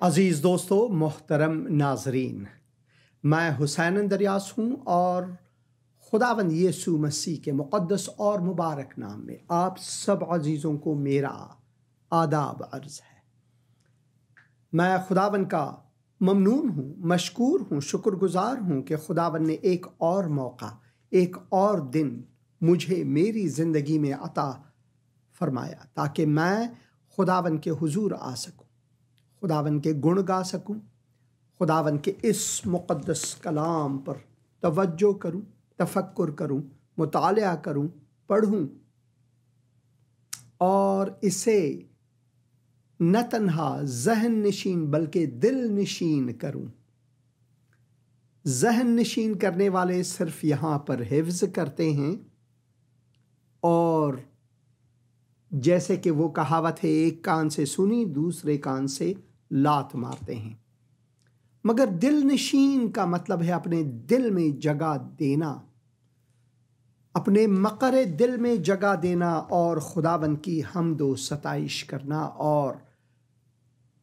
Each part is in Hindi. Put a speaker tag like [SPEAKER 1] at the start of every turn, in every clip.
[SPEAKER 1] अज़ीज़ दोस्तों, मोहतरम नाजरीन, मैं हुसैन अंदरियास हूँ और खुदावंद यीशु मसीह के मुक़द्दस और मुबारक नाम में आप सब अज़ीज़ों को मेरा आदाब अर्ज़ है। मैं खुदावंद का ममनून हूँ, मशकूर हूँ, शुक्रगुजार हूँ कि खुदावंद ने एक और मौका, एक और दिन मुझे मेरी ज़िंदगी में अता फरमाया ताकि मैं खुदावंद के हुजूर आ सकूँ, खुदावंद के गुण गा सकूं, खुदावंद के इस मुक़द्दस कलाम पर तवज्जो करूं, तफक्कुर करूं, मुतालिया करूं, पढ़ूं और इसे न तन्हा ज़हन नशीन बल्कि दिल नशीन करूं। ज़हन नशीन करने वाले सिर्फ यहाँ पर हिफ्ज़ करते हैं और जैसे कि वो कहावत है, एक कान से सुनी दूसरे कान से लात मारते हैं। मगर दिल नशीन का मतलब है अपने दिल में जगह देना, अपने मकर दिल में जगह देना और खुदावंद की हम्दो सताइश करना और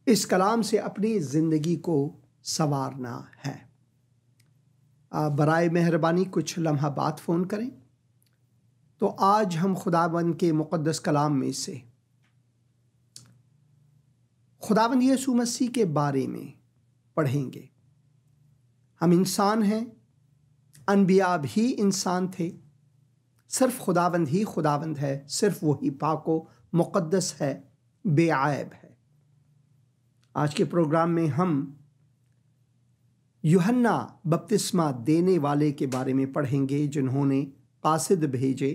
[SPEAKER 1] इस कलाम से अपनी ज़िंदगी को संवारना है। बराए मेहरबानी कुछ लम्हा बाद फ़ोन करें। तो आज हम खुदावंद के मुक़द्दस कलाम में से खुदावंद यीशु मसीह के बारे में पढ़ेंगे। हम इंसान हैं, अनबिया भी इंसान थे, सिर्फ खुदावंद ही खुदावंद है, सिर्फ वही पाको मुक़द्दस है, बेआयब है। आज के प्रोग्राम में हम यूहन्ना बपतिस्मा देने वाले के बारे में पढ़ेंगे जिन्होंने कासिद भेजे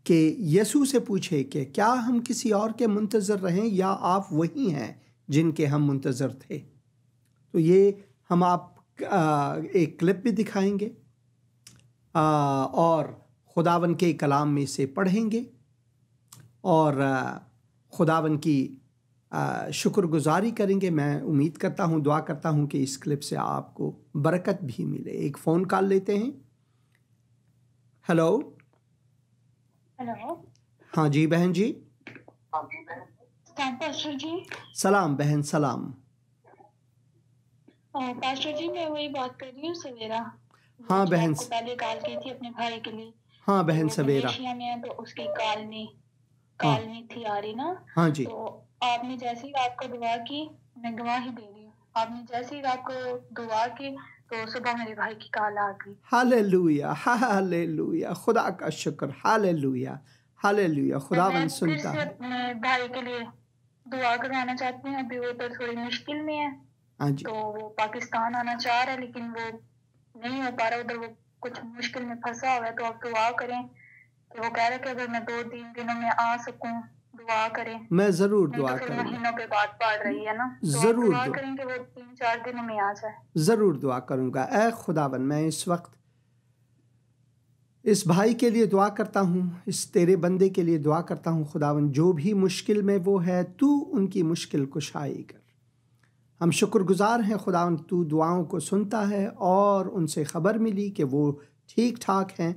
[SPEAKER 1] कि यीशु से पूछे कि क्या हम किसी और के मुंतज़र रहें या आप वही हैं जिनके हम मुंतज़र थे। तो ये हम आप एक क्लिप भी दिखाएंगे और खुदावन के कलाम में से पढ़ेंगे और खुदावन की शुक्रगुजारी करेंगे। मैं उम्मीद करता हूँ, दुआ करता हूँ कि इस क्लिप से आपको बरकत भी मिले। एक फ़ोन कॉल लेते हैं। हेलो।
[SPEAKER 2] हेलो।
[SPEAKER 1] हाँ जी बहन जी।
[SPEAKER 2] पास्टर जी।
[SPEAKER 1] सलाम बहन, सलाम।
[SPEAKER 2] पास्टर जी, मैं वही बात कर रही हूँ सवेरा।
[SPEAKER 1] हाँ बहन।
[SPEAKER 2] आपको पहले कॉल की थी अपने भाई के लिए।
[SPEAKER 1] हाँ बहन
[SPEAKER 2] तो
[SPEAKER 1] सवेरा।
[SPEAKER 2] मलेशिया में है तो उसकी कॉल
[SPEAKER 1] हाँ
[SPEAKER 2] नहीं थी आ रही ना।
[SPEAKER 1] हाँ जी।
[SPEAKER 2] तो आपने जैसे ही रात को दुआ की, मैं गवाही दे रही हूँ, आपने जैसे ही रात को दुआ की तो सुबह मेरे भाई की कॉल आ गई।
[SPEAKER 1] हालेलुया, हालेलुया, खुदा का शुक्र, हालेलुया, हालेलुया। खुदावन सुनता है।
[SPEAKER 2] अपने भाई के लिए दुआ करवाना चाहती हूँ। अभी वो तो थोड़ी मुश्किल में है।
[SPEAKER 1] हाँ जी।
[SPEAKER 2] तो वो पाकिस्तान आना चाह रहा है लेकिन वो नहीं हो पा रहा, उधर वो कुछ मुश्किल में फंसा हुआ है। तो आप दुआ करें कि वो कह रहे कि अगर मैं 2-3 दिनों में आ सकूं, दुआ करें।
[SPEAKER 1] मैं ज़रूर
[SPEAKER 2] नहीं
[SPEAKER 1] दुआ
[SPEAKER 2] तो फिर
[SPEAKER 1] करूँगा।
[SPEAKER 2] महीनों के बाद पड़ रही है ना, तो आप
[SPEAKER 1] ज़रूर
[SPEAKER 2] दुआ
[SPEAKER 1] दुआ
[SPEAKER 2] करें कि वो 3-4 दिनों में आ जाए।
[SPEAKER 1] ज़रूर दुआ करूँगा। ऐ खुदावन, मैं इस वक्त इस भाई के लिए दुआ करता हूँ, इस तेरे बंदे के लिए दुआ करता हूँ। खुदावन, जो भी मुश्किल में वो है, तू उनकी मुश्किल कुशाई कर। हम शुक्रगुजार हैं खुदावन, तू दुआओं को सुनता है और उनसे ख़बर मिली कि वो ठीक ठाक हैं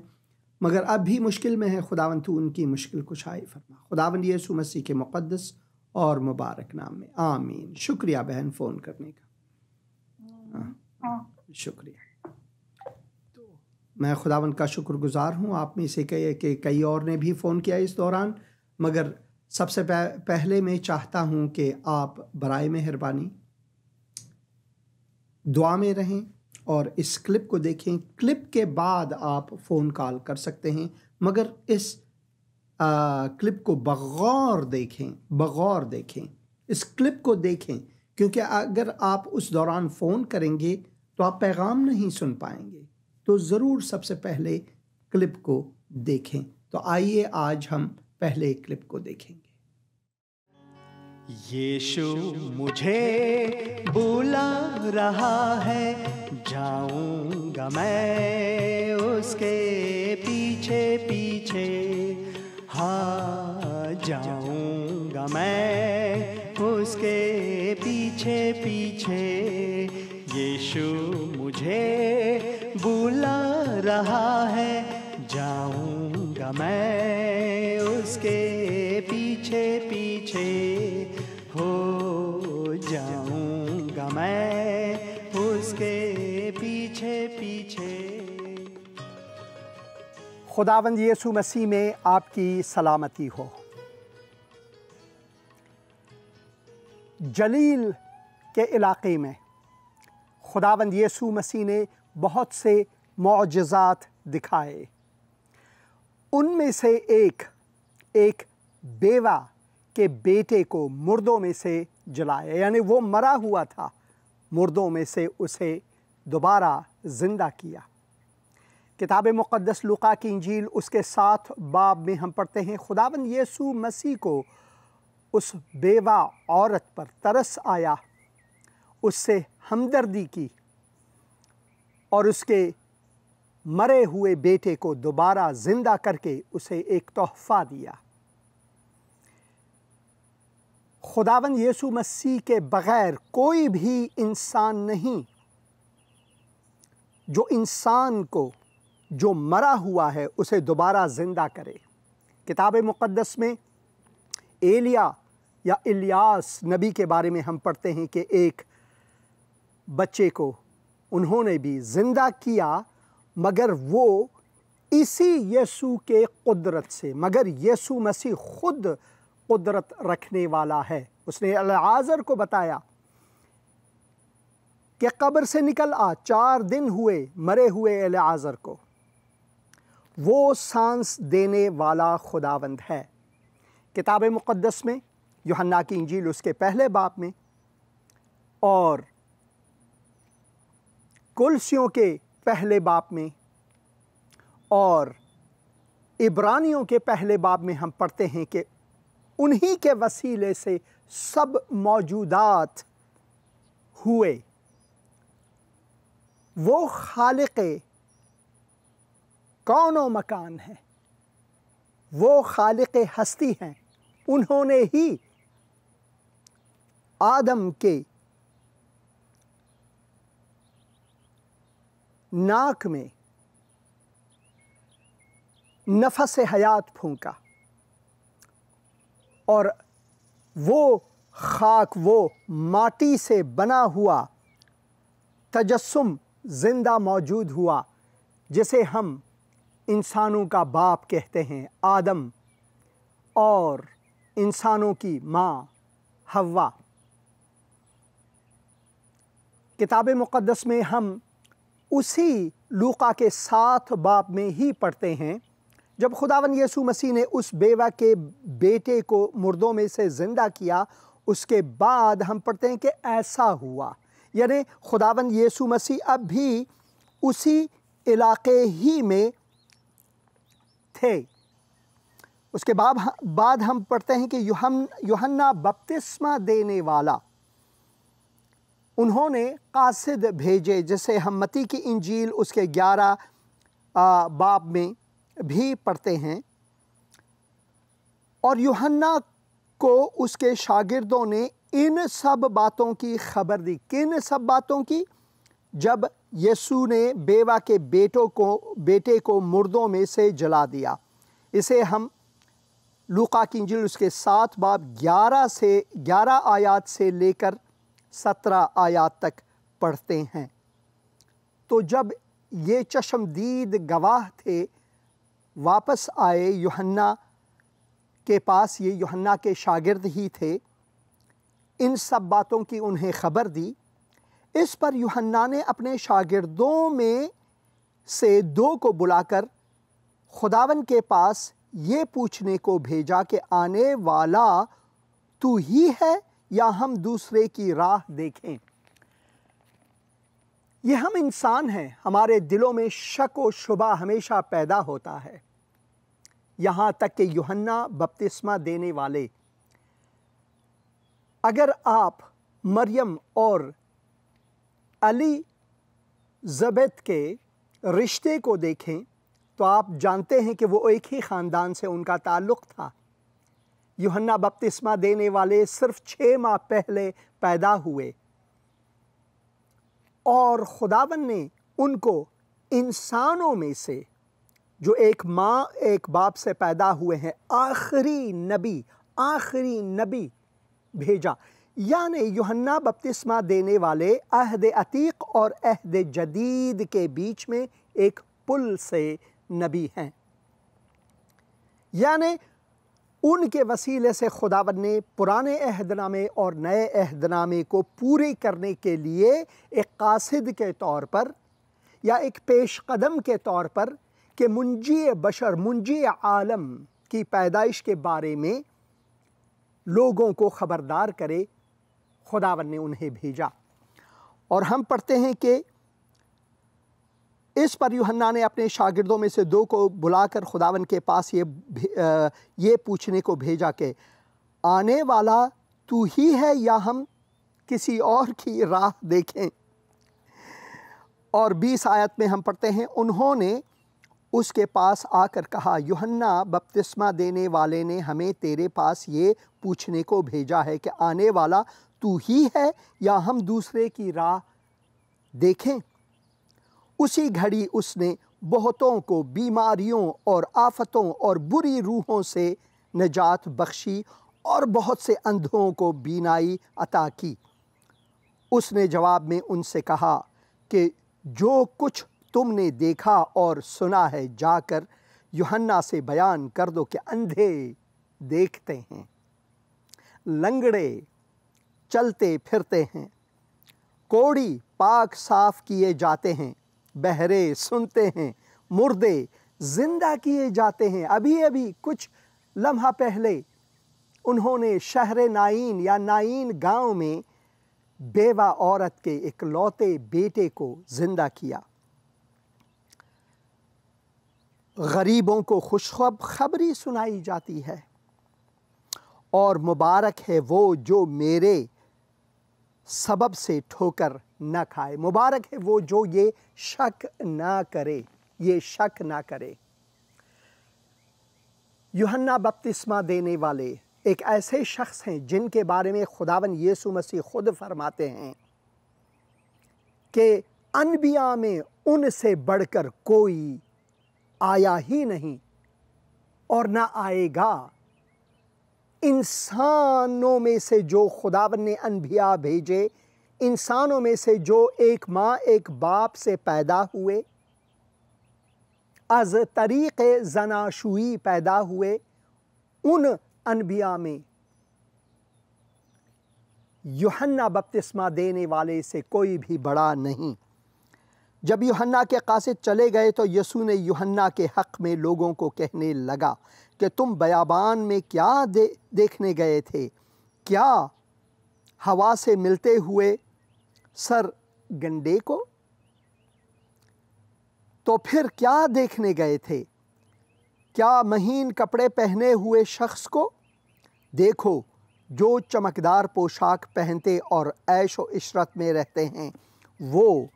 [SPEAKER 1] मगर अब भी मुश्किल में है। खुदावन, तू उनकी मुश्किल कुशाई फरमा। खुदावन यीशु मसीह के मुक़द्दस और मुबारक नाम में, आमीन। शुक्रिया बहन फ़ोन करने का। शुक्रिया। तो मैं खुदावन का शुक्रगुजार हूँ। आप में से कई और ने भी फ़ोन किया इस दौरान, मगर सबसे पहले मैं चाहता हूँ कि आप बराए मेहरबानी दुआ में रहें और इस क्लिप को देखें। क्लिप के बाद आप फ़ोन कॉल कर सकते हैं, मगर इस क्लिप को बगौर देखें, इस क्लिप को देखें, क्योंकि अगर आप उस दौरान फ़ोन करेंगे तो आप पैगाम नहीं सुन पाएंगे। तो ज़रूर सबसे पहले क्लिप को देखें। तो आइए आज हम पहले क्लिप को देखेंगे।
[SPEAKER 3] यीशु मुझे बुला रहा है, जाऊंगा मैं उसके पीछे पीछे। हाँ, जाऊंगा मैं उसके पीछे पीछे। यीशु मुझे बुला रहा है, जाऊंगा मैं उसके पीछे पीछे। हो
[SPEAKER 1] खुदावंद यीशु मसीह में आपकी सलामती हो। जलील के इलाके में खुदावंद यीशु मसीह ने बहुत से मौजज़ात दिखाए। उनमें से एक बेवा के बेटे को मुर्दों में से जलाया, यानी वो मरा हुआ था, मुर्दों में से उसे दोबारा ज़िंदा किया। किताब मुक़द्दस लूका की इंजील उसके 7 बाब में हम पढ़ते हैं, खुदावंद यीशु मसीह को उस बेवा औरत पर तरस आया, उससे हमदर्दी की और उसके मरे हुए बेटे को दोबारा ज़िंदा करके उसे एक तोहफ़ा दिया। खुदावंद यीशु मसीह के बग़ैर कोई भी इंसान नहीं जो इंसान को जो मरा हुआ है उसे दोबारा ज़िंदा करे। किताब मुक़द्दस में एलिया या इलियास नबी के बारे में हम पढ़ते हैं कि एक बच्चे को उन्होंने भी ज़िंदा किया, मगर वो इसी यीशु के कुदरत से, मगर यीशु मसीह खुद कुदरत रखने वाला है। उसने अलआज़र को बताया कि कब्र से निकल आ, 4 दिन हुए मरे हुए अलआज़र को। वो सांस देने वाला खुदावंद है। किताब मुक़द्दस में यूहन्ना की इंजील उसके पहले बाब में और कुलसियों के पहले बाब में और इब्रानियों के पहले बाब में हम पढ़ते हैं कि उन्हीं के वसीले से सब मौजूदात हुए। वो खालिक़े कौनो मकान है, वो खालिक़े हस्ती हैं। उन्होंने ही आदम के नाक में नफस हयात फूंका और वो खाक, वो माटी से बना हुआ तजस्सुम ज़िंदा मौजूद हुआ, जिसे हम इंसानों का बाप कहते हैं, आदम, और इंसानों की माँ हव्वा। किताब मुक़द्दस में हम उसी लूका के 7 बाब में ही पढ़ते हैं, जब खुदावंद यीशु मसीह ने उस बेवा के बेटे को मुर्दों में से ज़िंदा किया, उसके बाद हम पढ़ते हैं कि ऐसा हुआ, यानी खुदावंद यीशु मसीह अब भी उसी इलाके ही में थे। उसके बाद हम पढ़ते हैं कि यूहन्ना बपतिस्मा देने वाला, उन्होंने कासिद भेजे, जिसे हम मत्ती की इंजील उसके 11 बाब में भी पढ़ते हैं। और यूहन्ना को उसके शागिर्दों ने इन सब बातों की खबर दी। किन सब बातों की? जब यीशु ने बेवा के बेटे को मुर्दों में से जला दिया। इसे हम लूका की इंजील उसके 7 बाब 11 आयत से लेकर 17 आयत तक पढ़ते हैं। तो जब ये चश्मदीद गवाह थे वापस आए यूहन्ना के पास, ये यूहन्ना के शागिर्द ही थे, इन सब बातों की उन्हें खबर दी। इस पर यूहन्ना ने अपने शागिर्दों में से 2 को बुलाकर खुदावन के पास ये पूछने को भेजा कि आने वाला तू ही है या हम दूसरे की राह देखें। ये हम इंसान हैं, हमारे दिलों में शक व शुबा हमेशा पैदा होता है। यहाँ तक कि यूहन्ना बपतिस्मा देने वाले, अगर आप मरियम और एलिज़ाबेथ के रिश्ते को देखें तो आप जानते हैं कि वो एक ही ख़ानदान से उनका ताल्लुक़ था। यूहन्ना बपतिस्मा देने वाले सिर्फ 6 माह पहले पैदा हुए और खुदावन ने उनको इंसानों में से, जो एक माँ एक बाप से पैदा हुए हैं, आखिरी नबी भेजा। यानी यूहन्ना बपतिस्मा देने वाले अहद अतीक और अहद जदीद के बीच में एक पुल से नबी हैं। यानी उनके वसीले से खुदावंद ने पुराने अहदनामे और नए अहदनामे को पूरे करने के लिए एक कासिद के तौर पर या एक पेश कदम के तौर पर कि मुंजी बशर, मुंजी आलम की पैदाइश के बारे में लोगों को ख़बरदार करे, खुदावंद ने उन्हें भेजा। और हम पढ़ते हैं कि इस पर यूहन्ना ने अपने शागिर्दों में से 2 को बुलाकर खुदावंद के पास ये पूछने को भेजा कि आने वाला तू ही है या हम किसी और की राह देखें। और 20 आयत में हम पढ़ते हैं, उन्होंने उसके पास आकर कहा, यूहन्ना बपतिस्मा देने वाले ने हमें तेरे पास ये पूछने को भेजा है कि आने वाला तू ही है या हम दूसरे की राह देखें। उसी घड़ी उसने बहुतों को बीमारियों और आफतों और बुरी रूहों से निजात बख्शी और बहुत से अंधों को बीनाई अता की। उसने जवाब में उनसे कहा कि जो कुछ तुमने देखा और सुना है जाकर यूहन्ना से बयान कर दो कि अंधे देखते हैं, लंगड़े चलते फिरते हैं, कोढ़ी पाक साफ किए जाते हैं, बहरे सुनते हैं, मुर्दे जिंदा किए जाते हैं। अभी अभी कुछ लम्हा पहले उन्होंने शहर नाइन या नाइन गांव में बेवा औरत के इकलौते बेटे को जिंदा किया। गरीबों को खुशखबरी सुनाई जाती है और मुबारक है वो जो मेरे सबब से ठोकर न खाए। मुबारक है वो जो ये शक ना करे, ये शक ना करे। यूहन्ना बपतिस्मा देने वाले एक ऐसे शख्स हैं जिनके बारे में खुदावन यीशु मसीह खुद फरमाते हैं कि अनबिया में उनसे बढ़कर कोई आया ही नहीं और ना आएगा। इंसानों में से जो खुदावन ने अनबिया भेजे, इंसानों में से जो एक माँ एक बाप से पैदा हुए, अज तरीक़े ज़नाशुई पैदा हुए, उन अनबिया में यूहन्ना बपतिस्मा देने वाले से कोई भी बड़ा नहीं। जब यूहन्ना के कासिद चले गए तो यीशु ने यूहन्ना के हक़ में लोगों को कहने लगा कि तुम बयाबान में क्या देखने गए थे? क्या हवा से मिलते हुए सर गंडे को? तो फिर क्या देखने गए थे? क्या महीन कपड़े पहने हुए शख्स को? देखो, जो चमकदार पोशाक पहनते और ऐशो इशरत में रहते हैं वो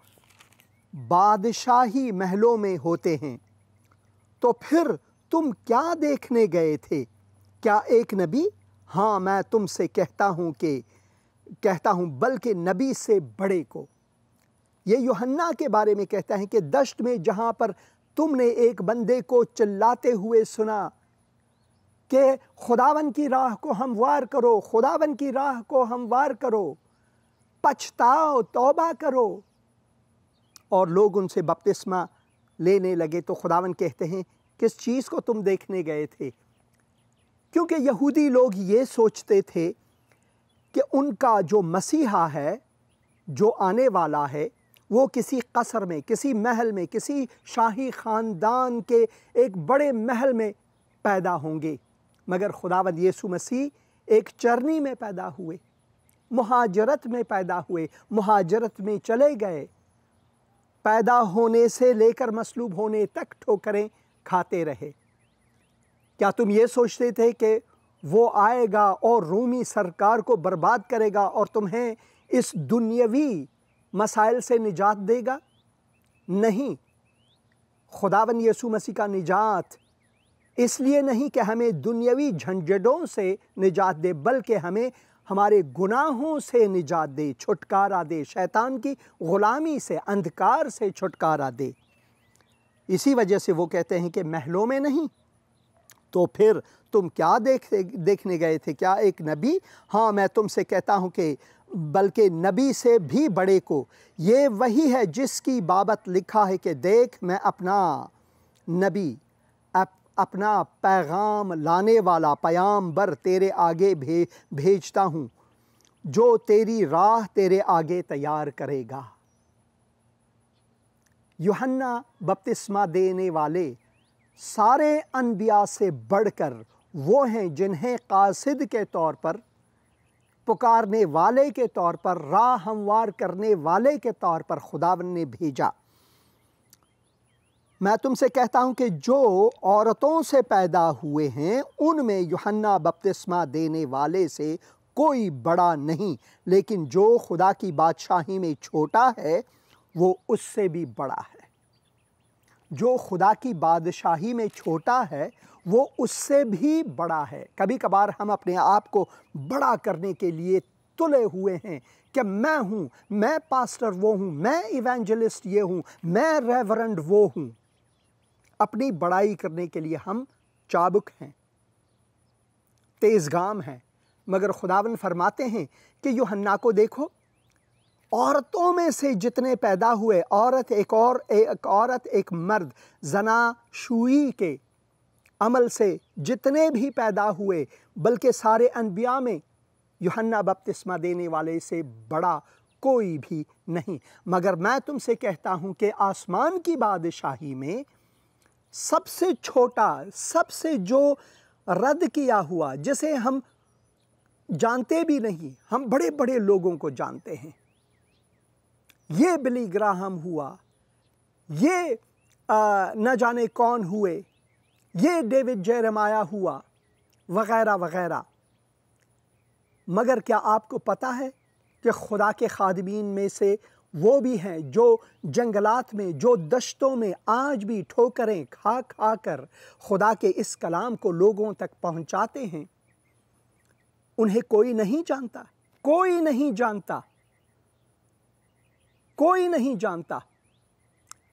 [SPEAKER 1] बादशाही महलों में होते हैं। तो फिर तुम क्या देखने गए थे? क्या एक नबी? हाँ, मैं तुमसे कहता हूँ बल्कि नबी से बड़े को। ये यूहन्ना के बारे में कहता है कि दश्त में जहाँ पर तुमने एक बंदे को चिल्लाते हुए सुना कि खुदावन की राह को हमवार करो, खुदावन की राह को हमवार करो, पछताओ, तौबा करो, और लोग उनसे बपतिस्मा लेने लगे, तो खुदावन कहते हैं किस चीज़ को तुम देखने गए थे? क्योंकि यहूदी लोग ये सोचते थे कि उनका जो मसीहा है, जो आने वाला है, वो किसी कसर में, किसी महल में, किसी शाही ख़ानदान के एक बड़े महल में पैदा होंगे। मगर खुदावंद यीशु मसीह एक चरनी में पैदा हुए, मुहाजरत में पैदा हुए, मुहाजरत में चले गए, पैदा होने से लेकर मसलूब होने तक ठोकरें खाते रहे। क्या तुम ये सोचते थे कि वो आएगा और रोमी सरकार को बर्बाद करेगा और तुम्हें इस दुनियावी मसाइल से निजात देगा? नहीं। खुदावन यीशु मसीह का निजात इसलिए नहीं कि हमें दुनियावी झंझटों से निजात दे, बल्कि हमें हमारे गुनाहों से निजात दे, छुटकारा दे, शैतान की ग़ुलामी से, अंधकार से छुटकारा दे। इसी वजह से वो कहते हैं कि महलों में नहीं। तो फिर तुम क्या देखने गए थे? क्या एक नबी? हाँ, मैं तुमसे कहता हूँ कि बल्कि नबी से भी बड़े को। ये वही है जिसकी बाबत लिखा है कि देख, मैं अपना नबी अपना पैगाम लाने वाला पैगाम्बर तेरे आगे भेजता हूँ, जो तेरी राह तेरे आगे तैयार करेगा। यूहन्ना बपतिस्मा देने वाले सारे अनबिया से बढ़कर वो हैं जिन्हें कासिद के तौर पर, पुकारने वाले के तौर पर, राह हमवार करने वाले के तौर पर खुदावन ने भेजा। मैं तुमसे कहता हूं कि जो औरतों से पैदा हुए हैं उनमें यूहन्ना बपतिस्मा देने वाले से कोई बड़ा नहीं, लेकिन जो खुदा की बादशाही में छोटा है वो उससे भी बड़ा है। जो खुदा की बादशाही में छोटा है वो उससे भी बड़ा है। कभी कभार हम अपने आप को बड़ा करने के लिए तुले हुए हैं कि मैं हूँ, मैं पास्टर वो हूँ, मैं इवेंजलिस्ट ये हूँ, मैं रेवरेंड वो हूँ। अपनी बड़ाई करने के लिए हम चाबुक हैं, तेज़गाम हैं, मगर खुदावन फरमाते हैं कि यूहन्ना को देखो, औरतों में से जितने पैदा हुए, एक औरत एक मर्द ज़नाशुई के अमल से जितने भी पैदा हुए, बल्कि सारे अनबिया में यूहन्ना बपतिस्मा देने वाले से बड़ा कोई भी नहीं। मगर मैं तुमसे कहता हूँ कि आसमान की बादशाही में सबसे छोटा, सबसे जो रद्द किया हुआ, जिसे हम जानते भी नहीं, हम बड़े बड़े लोगों को जानते हैं, ये बिली ग्राहम हुआ, ये न जाने कौन हुए, ये डेविड जेरेमाया हुआ, वग़ैरह वग़ैरह। मगर क्या आपको पता है कि खुदा के खादिमीन में से वो भी हैं जो जंगलात में, जो दश्तों में आज भी ठोकरें खा खा कर खुदा के इस कलाम को लोगों तक पहुंचाते हैं। उन्हें कोई नहीं जानता, कोई नहीं जानता, कोई नहीं जानता,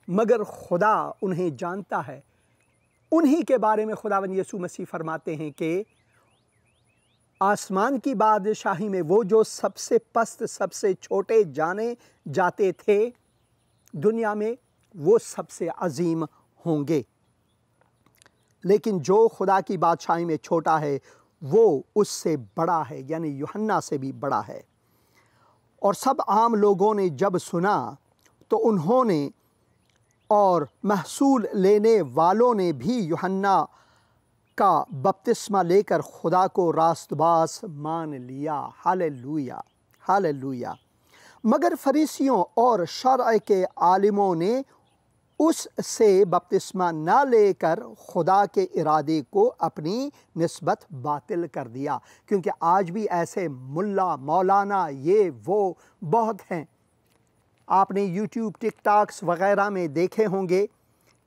[SPEAKER 1] मगर खुदा उन्हें जानता है। उन्हीं के बारे में खुदावन यीशु मसीह फरमाते हैं कि आसमान की बादशाही में वो जो सबसे पस्त, सबसे छोटे जाने जाते थे दुनिया में, वो सबसे अजीम होंगे। लेकिन जो खुदा की बादशाही में छोटा है वो उससे बड़ा है, यानी यूहन्ना से भी बड़ा है। और सब आम लोगों ने जब सुना तो उन्होंने और महसूल लेने वालों ने भी यूहन्ना का बपतिस्मा लेकर खुदा को रास्तबाज मान लिया। Hallelujah, hallelujah. मगर फरीसियों और शरअ के आलिमों ने उससे बपतिस्मा न लेकर खुदा के इरादे को अपनी निस्बत बातिल कर दिया। क्योंकि आज भी ऐसे मुल्ला, मौलाना, ये वो बहुत हैं। आपने यूट्यूब, टिकटॉक्स वग़ैरह में देखे होंगे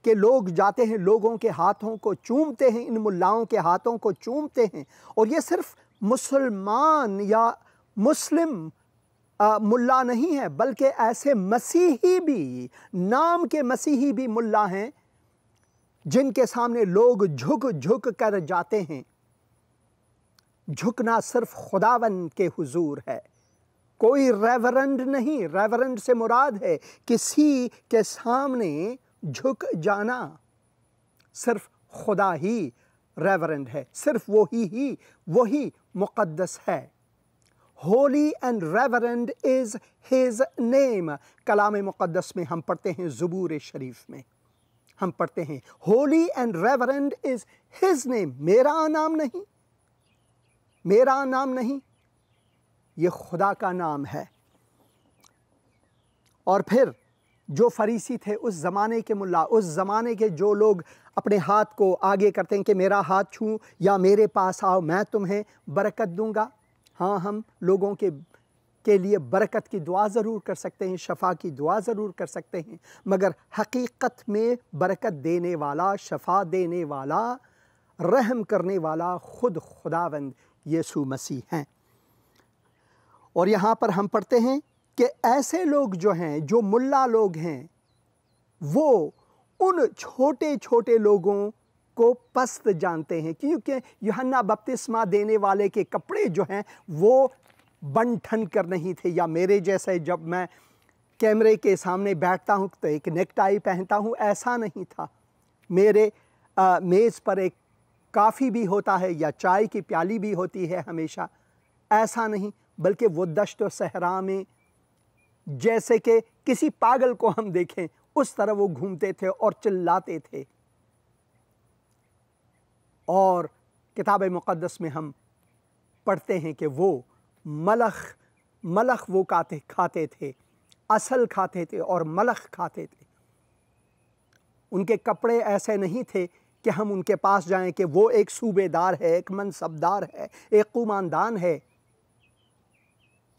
[SPEAKER 1] कि लोग जाते हैं, लोगों के हाथों को चूमते हैं, इन मुल्लाओं के हाथों को चूमते हैं। और ये सिर्फ मुसलमान या मुस्लिम मुल्ला नहीं है, बल्कि ऐसे मसीही भी, नाम के मसीही भी मुल्ला हैं जिनके सामने लोग झुक झुक कर जाते हैं। झुकना सिर्फ खुदावन के हुजूर है, कोई रेवरेंड नहीं। रेवरेंड से मुराद है किसी के सामने झुक जाना। सिर्फ खुदा ही रेवरेंड है, सिर्फ वही मुक़द्दस है। Holy and reverend is his name. कलाम मुक़द्दस में हम पढ़ते हैं, ज़बूर शरीफ में हम पढ़ते हैं, Holi and reverend is his name. मेरा नाम नहीं, मेरा नाम नहीं, ये खुदा का नाम है। और फिर जो फरीसी थे उस ज़माने के मुल्ला, उस ज़माने के जो लोग अपने हाथ को आगे करते हैं कि मेरा हाथ छूं या मेरे पास आओ, मैं तुम्हें बरकत दूंगा। हाँ, हम लोगों के लिए बरकत की दुआ ज़रूर कर सकते हैं, शफ़ा की दुआ ज़रूर कर सकते हैं, मगर हकीकत में बरकत देने वाला, शफ़ा देने वाला, रहम करने वाला खुद खुदावंद यीशु मसीह हैं। और यहाँ पर हम पढ़ते हैं कि ऐसे लोग जो हैं, जो मुल्ला लोग हैं, वो उन छोटे छोटे लोगों को पस्त जानते हैं। क्योंकि यूहन्ना बपतिस्मा देने वाले के कपड़े जो हैं वो बन ठन कर नहीं थे, या मेरे जैसे जब मैं कैमरे के सामने बैठता हूँ तो एक नेकटाई पहनता हूँ, ऐसा नहीं था। मेरे मेज़ पर एक काफ़ी भी होता है या चाय की प्याली भी होती है हमेशा, ऐसा नहीं, बल्कि वो दश्त और सहरा में जैसे कि किसी पागल को हम देखें उस तरह वो घूमते थे और चिल्लाते थे। और किताब मुक़द्दस में हम पढ़ते हैं कि वो मलख वो खाते थे, असल खाते थे और मलख खाते थे। उनके कपड़े ऐसे नहीं थे कि हम उनके पास जाएं कि वो एक सूबेदार है, एक मनसबदार है, एक कुमानदान है।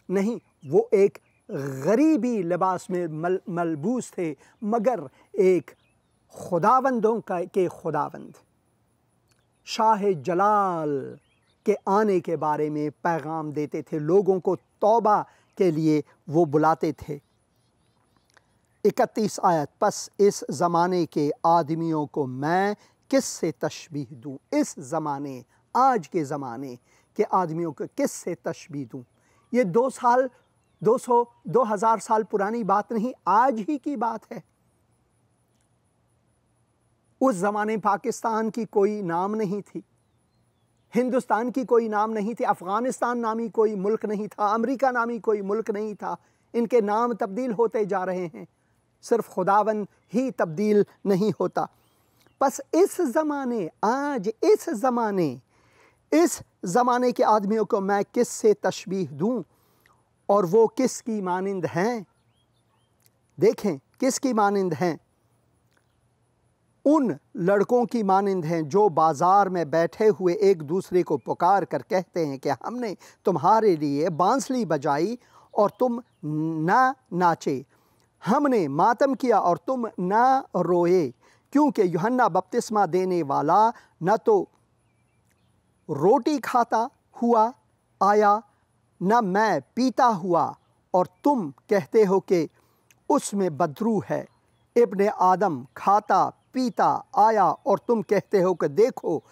[SPEAKER 1] नहीं, वो एक गरीबी लिबास में मलबूस थे, मगर एक खुदावंदों के खुदावंद शाह जलाल के आने के बारे में पैगाम देते थे, लोगों को तौबा के लिए वो बुलाते थे। 31 आयत, बस इस ज़माने के आदमियों को मैं किससे तशबीह दूँ? इस ज़माने, आज के ज़माने के आदमियों को किससे तशबीह दूँ? ये 2000 साल पुरानी बात नहीं, आज ही की बात है। उस ज़माने पाकिस्तान की कोई नाम नहीं थी, हिंदुस्तान की कोई नाम नहीं थी, अफ़गानिस्तान नामी कोई मुल्क नहीं था, अमेरिका नामी कोई मुल्क नहीं था। इनके नाम तब्दील होते जा रहे हैं, सिर्फ खुदावन ही तब्दील नहीं होता। बस इस ज़माने, आज इस ज़माने के आदमियों को मैं किससे तशबीह दूँ? और वो किसकी मानिंद हैं? देखें किसकी मानिंद हैं? उन लड़कों की मानिंद हैं जो बाज़ार में बैठे हुए एक दूसरे को पुकार कर कहते हैं कि हमने तुम्हारे लिए बांसुरी बजाई और तुम ना नाचे, हमने मातम किया और तुम ना रोए, क्योंकि यूहन्ना बपतिस्मा देने वाला न तो रोटी खाता हुआ आया, न मैं पीता हुआ, और तुम कहते हो कि उसमें बदरू है। इब्ने आदम खाता पीता आया और तुम कहते हो कि देखो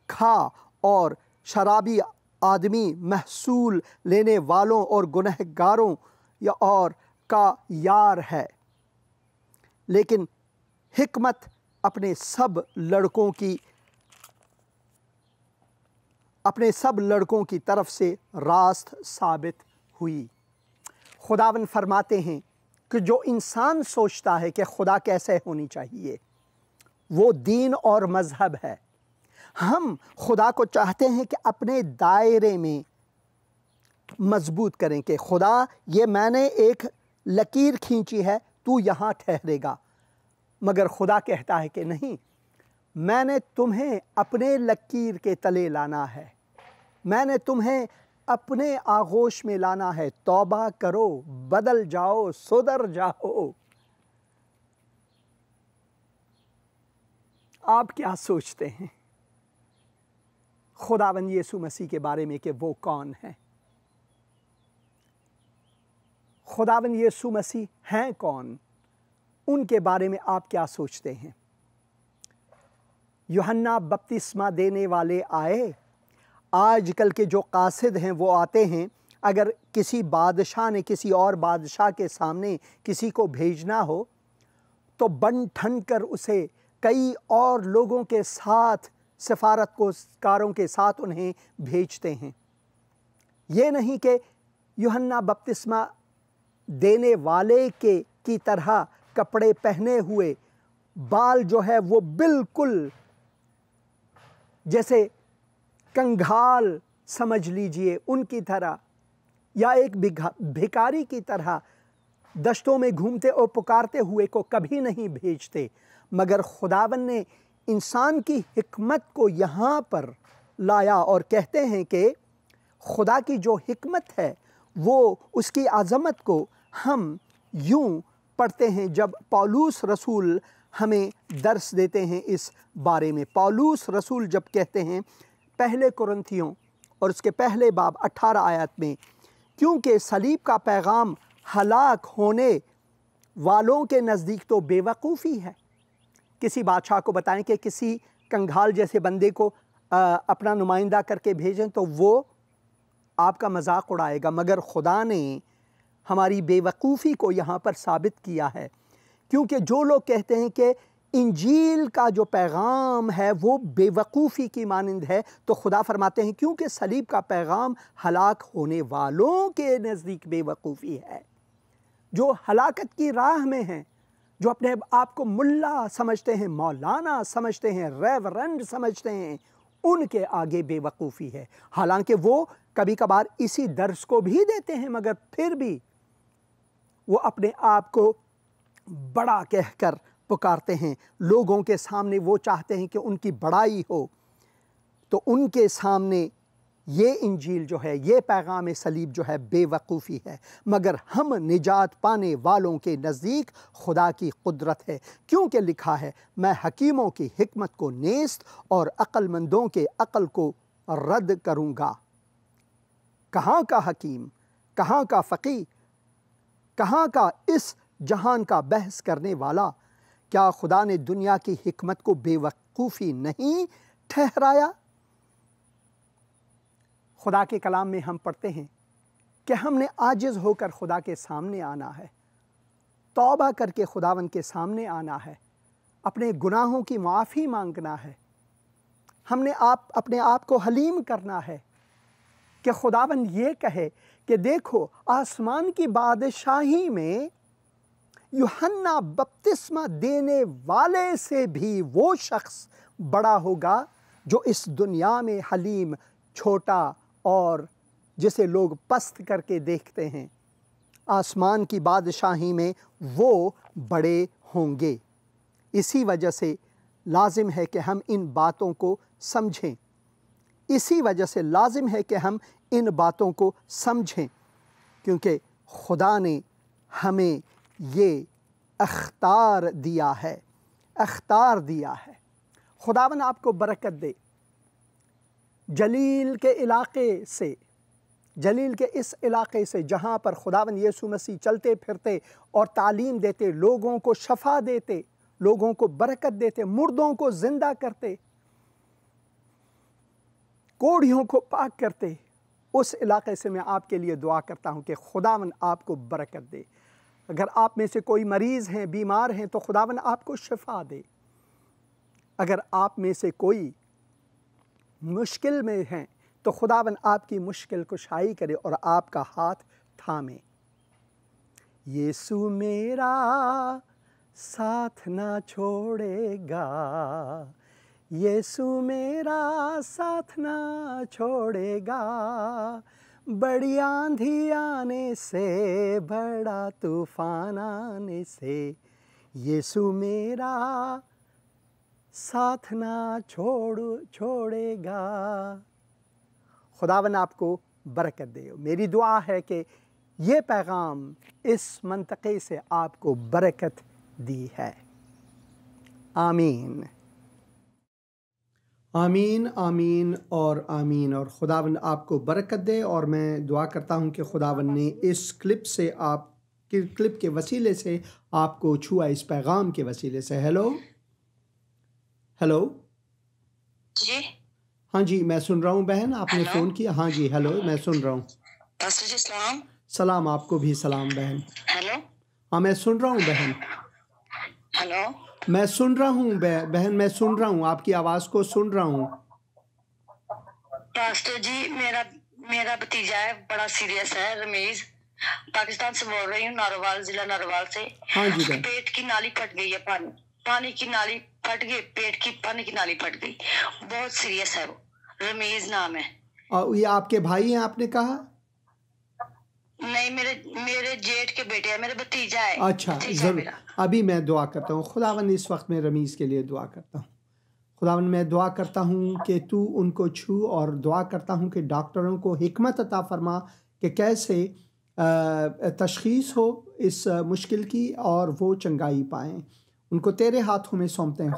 [SPEAKER 1] खा और शराबी आदमी महसूल लेने वालों और गुनहगारों और का यार है। लेकिन हिकमत अपने सब लड़कों की तरफ से रास्त साबित हुई। खुदावन फरमाते हैं कि जो इंसान सोचता है कि खुदा कैसे होनी चाहिए, वो दीन और मज़हब है। हम खुदा को चाहते हैं कि अपने दायरे में मजबूत करें कि खुदा, ये मैंने एक लकीर खींची है, तू यहाँ ठहरेगा। मगर खुदा कहता है कि नहीं, मैंने तुम्हें अपने लकीर के तले लाना है, मैंने तुम्हें अपने आगोश में लाना है। तौबा करो, बदल जाओ, सुधर जाओ। आप क्या सोचते हैं खुदावंद यीशु मसीह के बारे में कि वो कौन है? खुदावंद यीशु मसीह हैं कौन? उनके बारे में आप क्या सोचते हैं? यूहन्ना बपतिस्मा देने वाले आए, आजकल के जो कासिद हैं वो आते हैं। अगर किसी बादशाह ने किसी और बादशाह के सामने किसी को भेजना हो तो बन ठन कर उसे कई और लोगों के साथ, सफारतकारों के साथ उन्हें भेजते हैं। ये नहीं कि यूहन्ना बपतिस्मा देने वाले की तरह कपड़े पहने हुए, बाल जो है वो बिल्कुल जैसे कंगाल समझ लीजिए उनकी तरह, या एक भिखारी की तरह दश्तों में घूमते और पुकारते हुए को कभी नहीं भेजते। मगर खुदावन ने इंसान की हिकमत को यहाँ पर लाया और कहते हैं कि खुदा की जो हिकमत है वो, उसकी आज़मत को हम यूँ पढ़ते हैं जब पौलुस रसूल हमें दर्स देते हैं इस बारे में। पौलुस रसूल जब कहते हैं पहले कुरिन्थियों और उसके पहले बाब 18 आयत में, क्योंकि सलीब का पैगाम हलाक होने वालों के नज़दीक तो बेवकूफ़ी है। किसी बादशाह को बताएं कि किसी कंगाल जैसे बंदे को अपना नुमाइंदा करके भेजें तो वो आपका मजाक उड़ाएगा, मगर खुदा ने हमारी बेवकूफ़ी को यहाँ पर साबित किया है। क्योंकि जो लोग कहते हैं कि इंजील का जो पैगाम है वो बेवकूफ़ी की मानंद है, तो खुदा फरमाते हैं क्योंकि सलीब का पैगाम हलाक होने वालों के नज़दीक बेवकूफ़ी है, जो हलाकत की राह में हैं, जो अपने आप को मुल्ला समझते हैं, मौलाना समझते हैं, रेवरेंड समझते हैं, उनके आगे बेवकूफ़ी है। हालांकि वो कभी कभार इसी दर्स को भी देते हैं, मगर फिर भी वो अपने आप को बड़ा कहकर पुकारते हैं। लोगों के सामने वो चाहते हैं कि उनकी बड़ाई हो, तो उनके सामने ये इंजील जो है, ये पैगाम सलीब जो है बेवकूफ़ी है। मगर हम निजात पाने वालों के नज़दीक खुदा की कुदरत है, क्योंकि लिखा है, मैं हकीमों की हिकमत को नेस्त और अक्लमंदों के अक्ल को रद्द करूँगा। कहाँ का हकीम, कहाँ का फ़क़ीह, कहाँ का इस जहान का बहस करने वाला? क्या खुदा ने दुनिया की हिकमत को बेवकूफ़ी नहीं ठहराया? खुदा के कलाम में हम पढ़ते हैं कि हमने आजिज़ होकर खुदा के सामने आना है, तौबा करके खुदावन के सामने आना है, अपने गुनाहों की माफ़ी मांगना है, हमने अपने आप को हलीम करना है कि खुदावन ये कहे कि देखो, आसमान की बादशाही में यूहन्ना बपतिस्मा देने वाले से भी वो शख्स बड़ा होगा जो इस दुनिया में हलीम, छोटा और जिसे लोग पस्त करके देखते हैं। आसमान की बादशाही में वो बड़े होंगे। इसी वजह से लाजिम है कि हम इन बातों को समझें। इसी वजह से लाजिम है कि हम इन बातों को समझें, क्योंकि खुदा ने हमें ये अख्तार दिया है, अख्तार दिया है। खुदावन आपको बरकत दे। जलील के इलाके से, जलील के इस इलाके से जहाँ पर खुदावन यीशु मसीह चलते फिरते और तालीम देते, लोगों को शफा देते, लोगों को बरकत देते, मुर्दों को जिंदा करते, कोढ़ियों को पाक करते, उस इलाके से मैं आपके लिए दुआ करता हूँ कि खुदावन आपको बरकत दे। अगर आप में से कोई मरीज़ हैं, बीमार हैं, तो खुदावन आपको शिफा दे। अगर आप में से कोई मुश्किल में हैं, तो खुदावन आपकी मुश्किल कुशाई करे और आपका हाथ थामे। यीशु मेरा साथ ना छोड़ेगा, यीशु मेरा साथ ना छोड़ेगा, बड़ी आंधी आने से, बड़ा तूफान आने से, यीशु मेरा साथ ना छोड़ेगा। खुदावन आपको बरकत दे। मेरी दुआ है कि ये पैगाम इस मंतक़े से आपको बरकत दी है। आमीन, आमीन, आमीन और आमीन। और खुदावन आपको बरकत दे। और मैं दुआ करता हूँ कि खुदावन ने इस क्लिप के वसीले से आपको छुआ, इस पैगाम के वसीले से। हेलो हेलो
[SPEAKER 4] जी,
[SPEAKER 1] हाँ जी, मैं सुन रहा हूँ बहन, आपने फ़ोन किया। हाँ जी, हेलो, मैं सुन रहा हूँ।
[SPEAKER 4] पास्टर जी सलाम।
[SPEAKER 1] सलाम, आपको भी सलाम बहन।
[SPEAKER 4] हेलो,
[SPEAKER 1] हाँ मैं सुन रहा हूँ बहन,
[SPEAKER 4] हेलो,
[SPEAKER 1] मैं सुन रहा हूँ बहन, मैं सुन रहा हूँ, आपकी आवाज़ को सुन रहा हूँ।
[SPEAKER 4] पास्टर जी मेरा भतीजा है, बड़ा सीरियस है, रमीज, पाकिस्तान से बोल रही हूँ, नारोवाल, जिला नारोवाल से।
[SPEAKER 1] हाँ जी बहन।
[SPEAKER 4] पेट की नाली फट गई है, पानी की नाली फट गई, पेट की पानी की नाली फट गई, बहुत सीरियस है वो, रमीज नाम है।
[SPEAKER 1] और ये आपके भाई हैं आपने कहा?
[SPEAKER 4] नहीं, मेरे जेठ के बेटे है, मेरे भतीजा है।
[SPEAKER 1] अच्छा, ज़रूर, अभी मैं दुआ करता हूँ। खुदावन इस वक्त में रमीज़ के लिए दुआ करता हूँ। खुदावन मैं दुआ करता हूँ कि तू उनको छू, और दुआ करता हूँ कि डॉक्टरों को हिकमत अता फरमा कि कैसे तशख़ीस हो इस मुश्किल की और वो चंगाई पाएँ। उनको तेरे हाथों में सौंपते हैं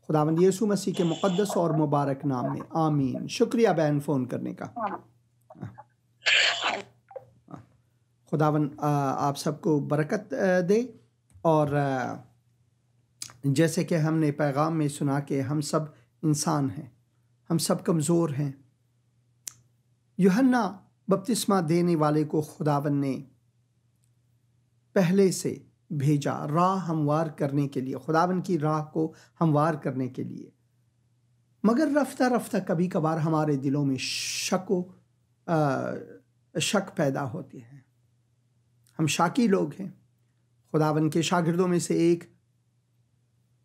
[SPEAKER 1] खुदावन यीशु मसीह के मुक़द्दस और मुबारक नाम में, आमीन। शुक्रिया बहन फ़ोन करने का। खुदावन आप सबको बरकत दे। और जैसे कि हमने पैगाम में सुना कि हम सब इंसान हैं, हम सब कमज़ोर हैं। यूहन्ना बपतिस्मा देने वाले को खुदावन ने पहले से भेजा राह हमवार करने के लिए, खुदावन की राह को हमवार करने के लिए। मगर रफ्ता रफ्ता कभी कभार हमारे दिलों में शक पैदा होती है। हम शाकी लोग हैं। खुदावन के शागिर्दों में से एक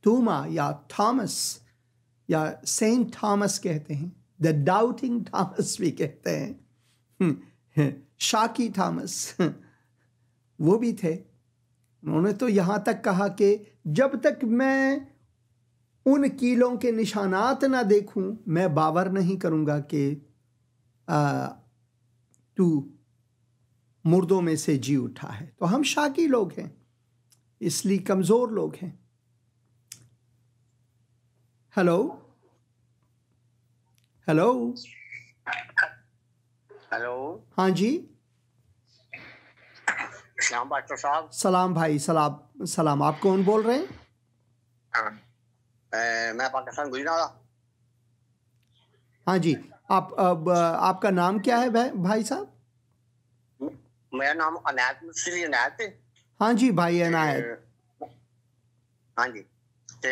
[SPEAKER 1] तोमा या थॉमस या सेंट थॉमस कहते हैं, द डाउटिंग थॉमस भी कहते हैं, शाकी थॉमस वो भी थे। उन्होंने तो यहाँ तक कहा कि जब तक मैं उन कीलों के निशानात ना देखूं मैं बावर नहीं करूँगा कि तू मुर्दों में से जी उठा है। तो हम शाकी लोग हैं, इसलिए कमज़ोर लोग हैं। हेलो हेलो
[SPEAKER 5] हेलो,
[SPEAKER 1] हाँ जी,
[SPEAKER 5] सलाम डॉक्टर साहब।
[SPEAKER 1] सलाम भाई, सलाम। आप कौन बोल रहे हैं?
[SPEAKER 5] मैं पाकिस्तान गुजरात।
[SPEAKER 1] हाँ जी, आपका नाम क्या है भाई साहब?
[SPEAKER 5] मेरा नाम अनायत मिस्त्री अनायत है।
[SPEAKER 1] हाँ जी भाई अनायत।
[SPEAKER 5] हाँ जी, ते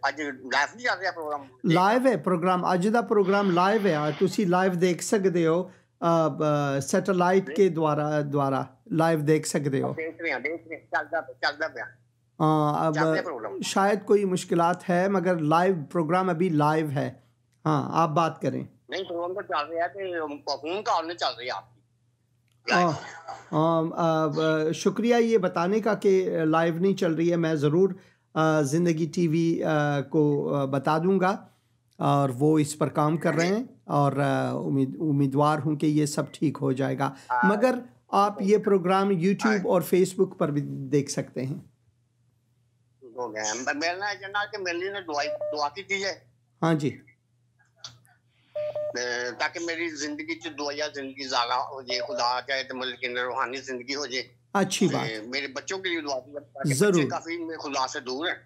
[SPEAKER 5] ਅੱਜ ਲਾਈਵ ਨਹੀਂ ਚੱਲ ਰਿਹਾ ਪ੍ਰੋਗਰਾਮ?
[SPEAKER 1] ਲਾਈਵ ਹੈ ਪ੍ਰੋਗਰਾਮ, ਅੱਜ ਦਾ ਪ੍ਰੋਗਰਾਮ ਲਾਈਵ ਹੈ। ਤੁਸੀਂ ਲਾਈਵ ਦੇਖ ਸਕਦੇ ਹੋ, ਸੈਟੇਲਾਈਟ ਕੇ ਦੁਆਰਾ ਲਾਈਵ ਦੇਖ ਸਕਦੇ ਹੋ।
[SPEAKER 5] ਦੇਖ ਰਹੇ ਚੱਲਦਾ ਪਿਆ।
[SPEAKER 1] हाँ, अब शायद कोई मुश्किलात है मगर लाइव प्रोग्राम अभी लाइव है। हाँ, आप बात करें।
[SPEAKER 5] नहीं, प्रोग्राम तो चल रहा है, फोन कॉल नहीं चल रही आपकी।
[SPEAKER 1] शुक्रिया ये बताने का कि लाइव नहीं चल रही है। मैं ज़रूर ज़िंदगी टीवी को बता दूंगा और वो इस पर काम कर रहे हैं और उम्मीदवार हूं कि ये सब ठीक हो जाएगा। मगर आप ये प्रोग्राम यूट्यूब और फेसबुक पर भी देख सकते हैं।
[SPEAKER 5] हो गया मिलना है कि मेरे लिए दुआ की है।
[SPEAKER 1] हाँ जी,
[SPEAKER 5] ताकि मेरी जिंदगी च दुआया जिंदगी ज़्यादा हो जाए, खुदा चाहे तो मतलब कि रूहानी जिंदगी हो जाए।
[SPEAKER 1] अच्छी बात।
[SPEAKER 5] मेरे बच्चों के लिए दुआ कीजिए,
[SPEAKER 1] जरूर,
[SPEAKER 5] काफी खुदा से दूर है।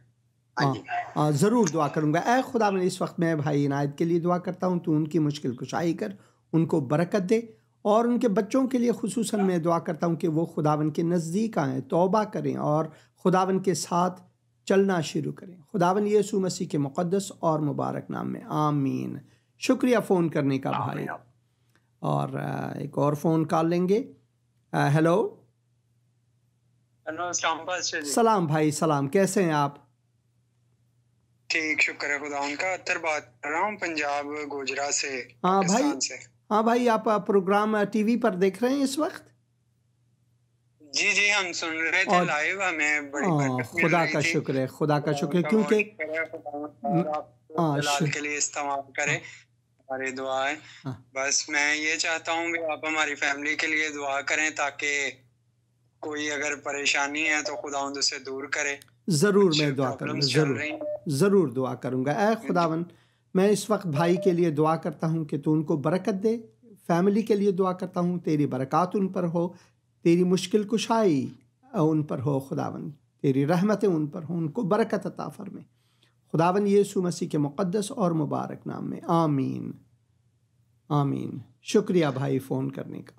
[SPEAKER 1] हाँ, ज़रूर दुआ करूँगा। ऐ खुदा, मैं इस वक्त मैं भाई इनायत के लिए दुआ करता हूँ, तो उनकी मुश्किल कुशाई कर, उनको बरकत दे। और उनके बच्चों के लिए खुसूसन मैं दुआ करता हूँ कि वो खुदावन के नज़दीक आएँ, तौबा करें और खुदावन के साथ चलना शुरू करें। खुदावन यीशु मसीह के मुक़द्दस और मुबारक नाम में, आमीन। शुक्रिया फ़ोन करने का भाई। और एक और फ़ोन कॉल लेंगे। हेलो, सलाम भाई, सलाम। कैसे हैं आप?
[SPEAKER 6] ठीक, शुक्र है खुदा उनका। अत्तर बात कर रहा हूँ पंजाब गुजरा से।
[SPEAKER 1] हाँ भाई, हाँ भाई, आप प्रोग्राम टीवी पर देख रहे हैं इस वक्त?
[SPEAKER 6] जी जी, हम सुन रहे थे लाइव। हमें बड़ी
[SPEAKER 1] खुदा का शुक्र है, खुदा का शुक्र है, क्योंकि
[SPEAKER 6] के लिए इस्तेमाल करें। हमारी दुआ है। बस मैं ये चाहता हूँ कि आप हमारी फैमिली के लिए दुआ करें ताकि कोई अगर परेशानी है तो खुदा उससे दूर करे।
[SPEAKER 1] ज़रूर मैं दुआ करूँगा, ज़रूर दुआ करूँगा। ऐ खुदावन, मैं इस वक्त भाई के लिए दुआ करता हूँ कि तू उनको बरकत दे। फैमिली के लिए दुआ करता हूँ, तेरी बरकत उन पर हो, तेरी मुश्किल कुशाई उन पर हो खुदावन, तेरी रहमतें उन पर हो, उनको बरकत अता फरमाए खुदावन यीशु मसीह के मुक़द्दस और मुबारक नाम में, आमीन आमीन। शुक्रिया भाई फ़ोन करने का।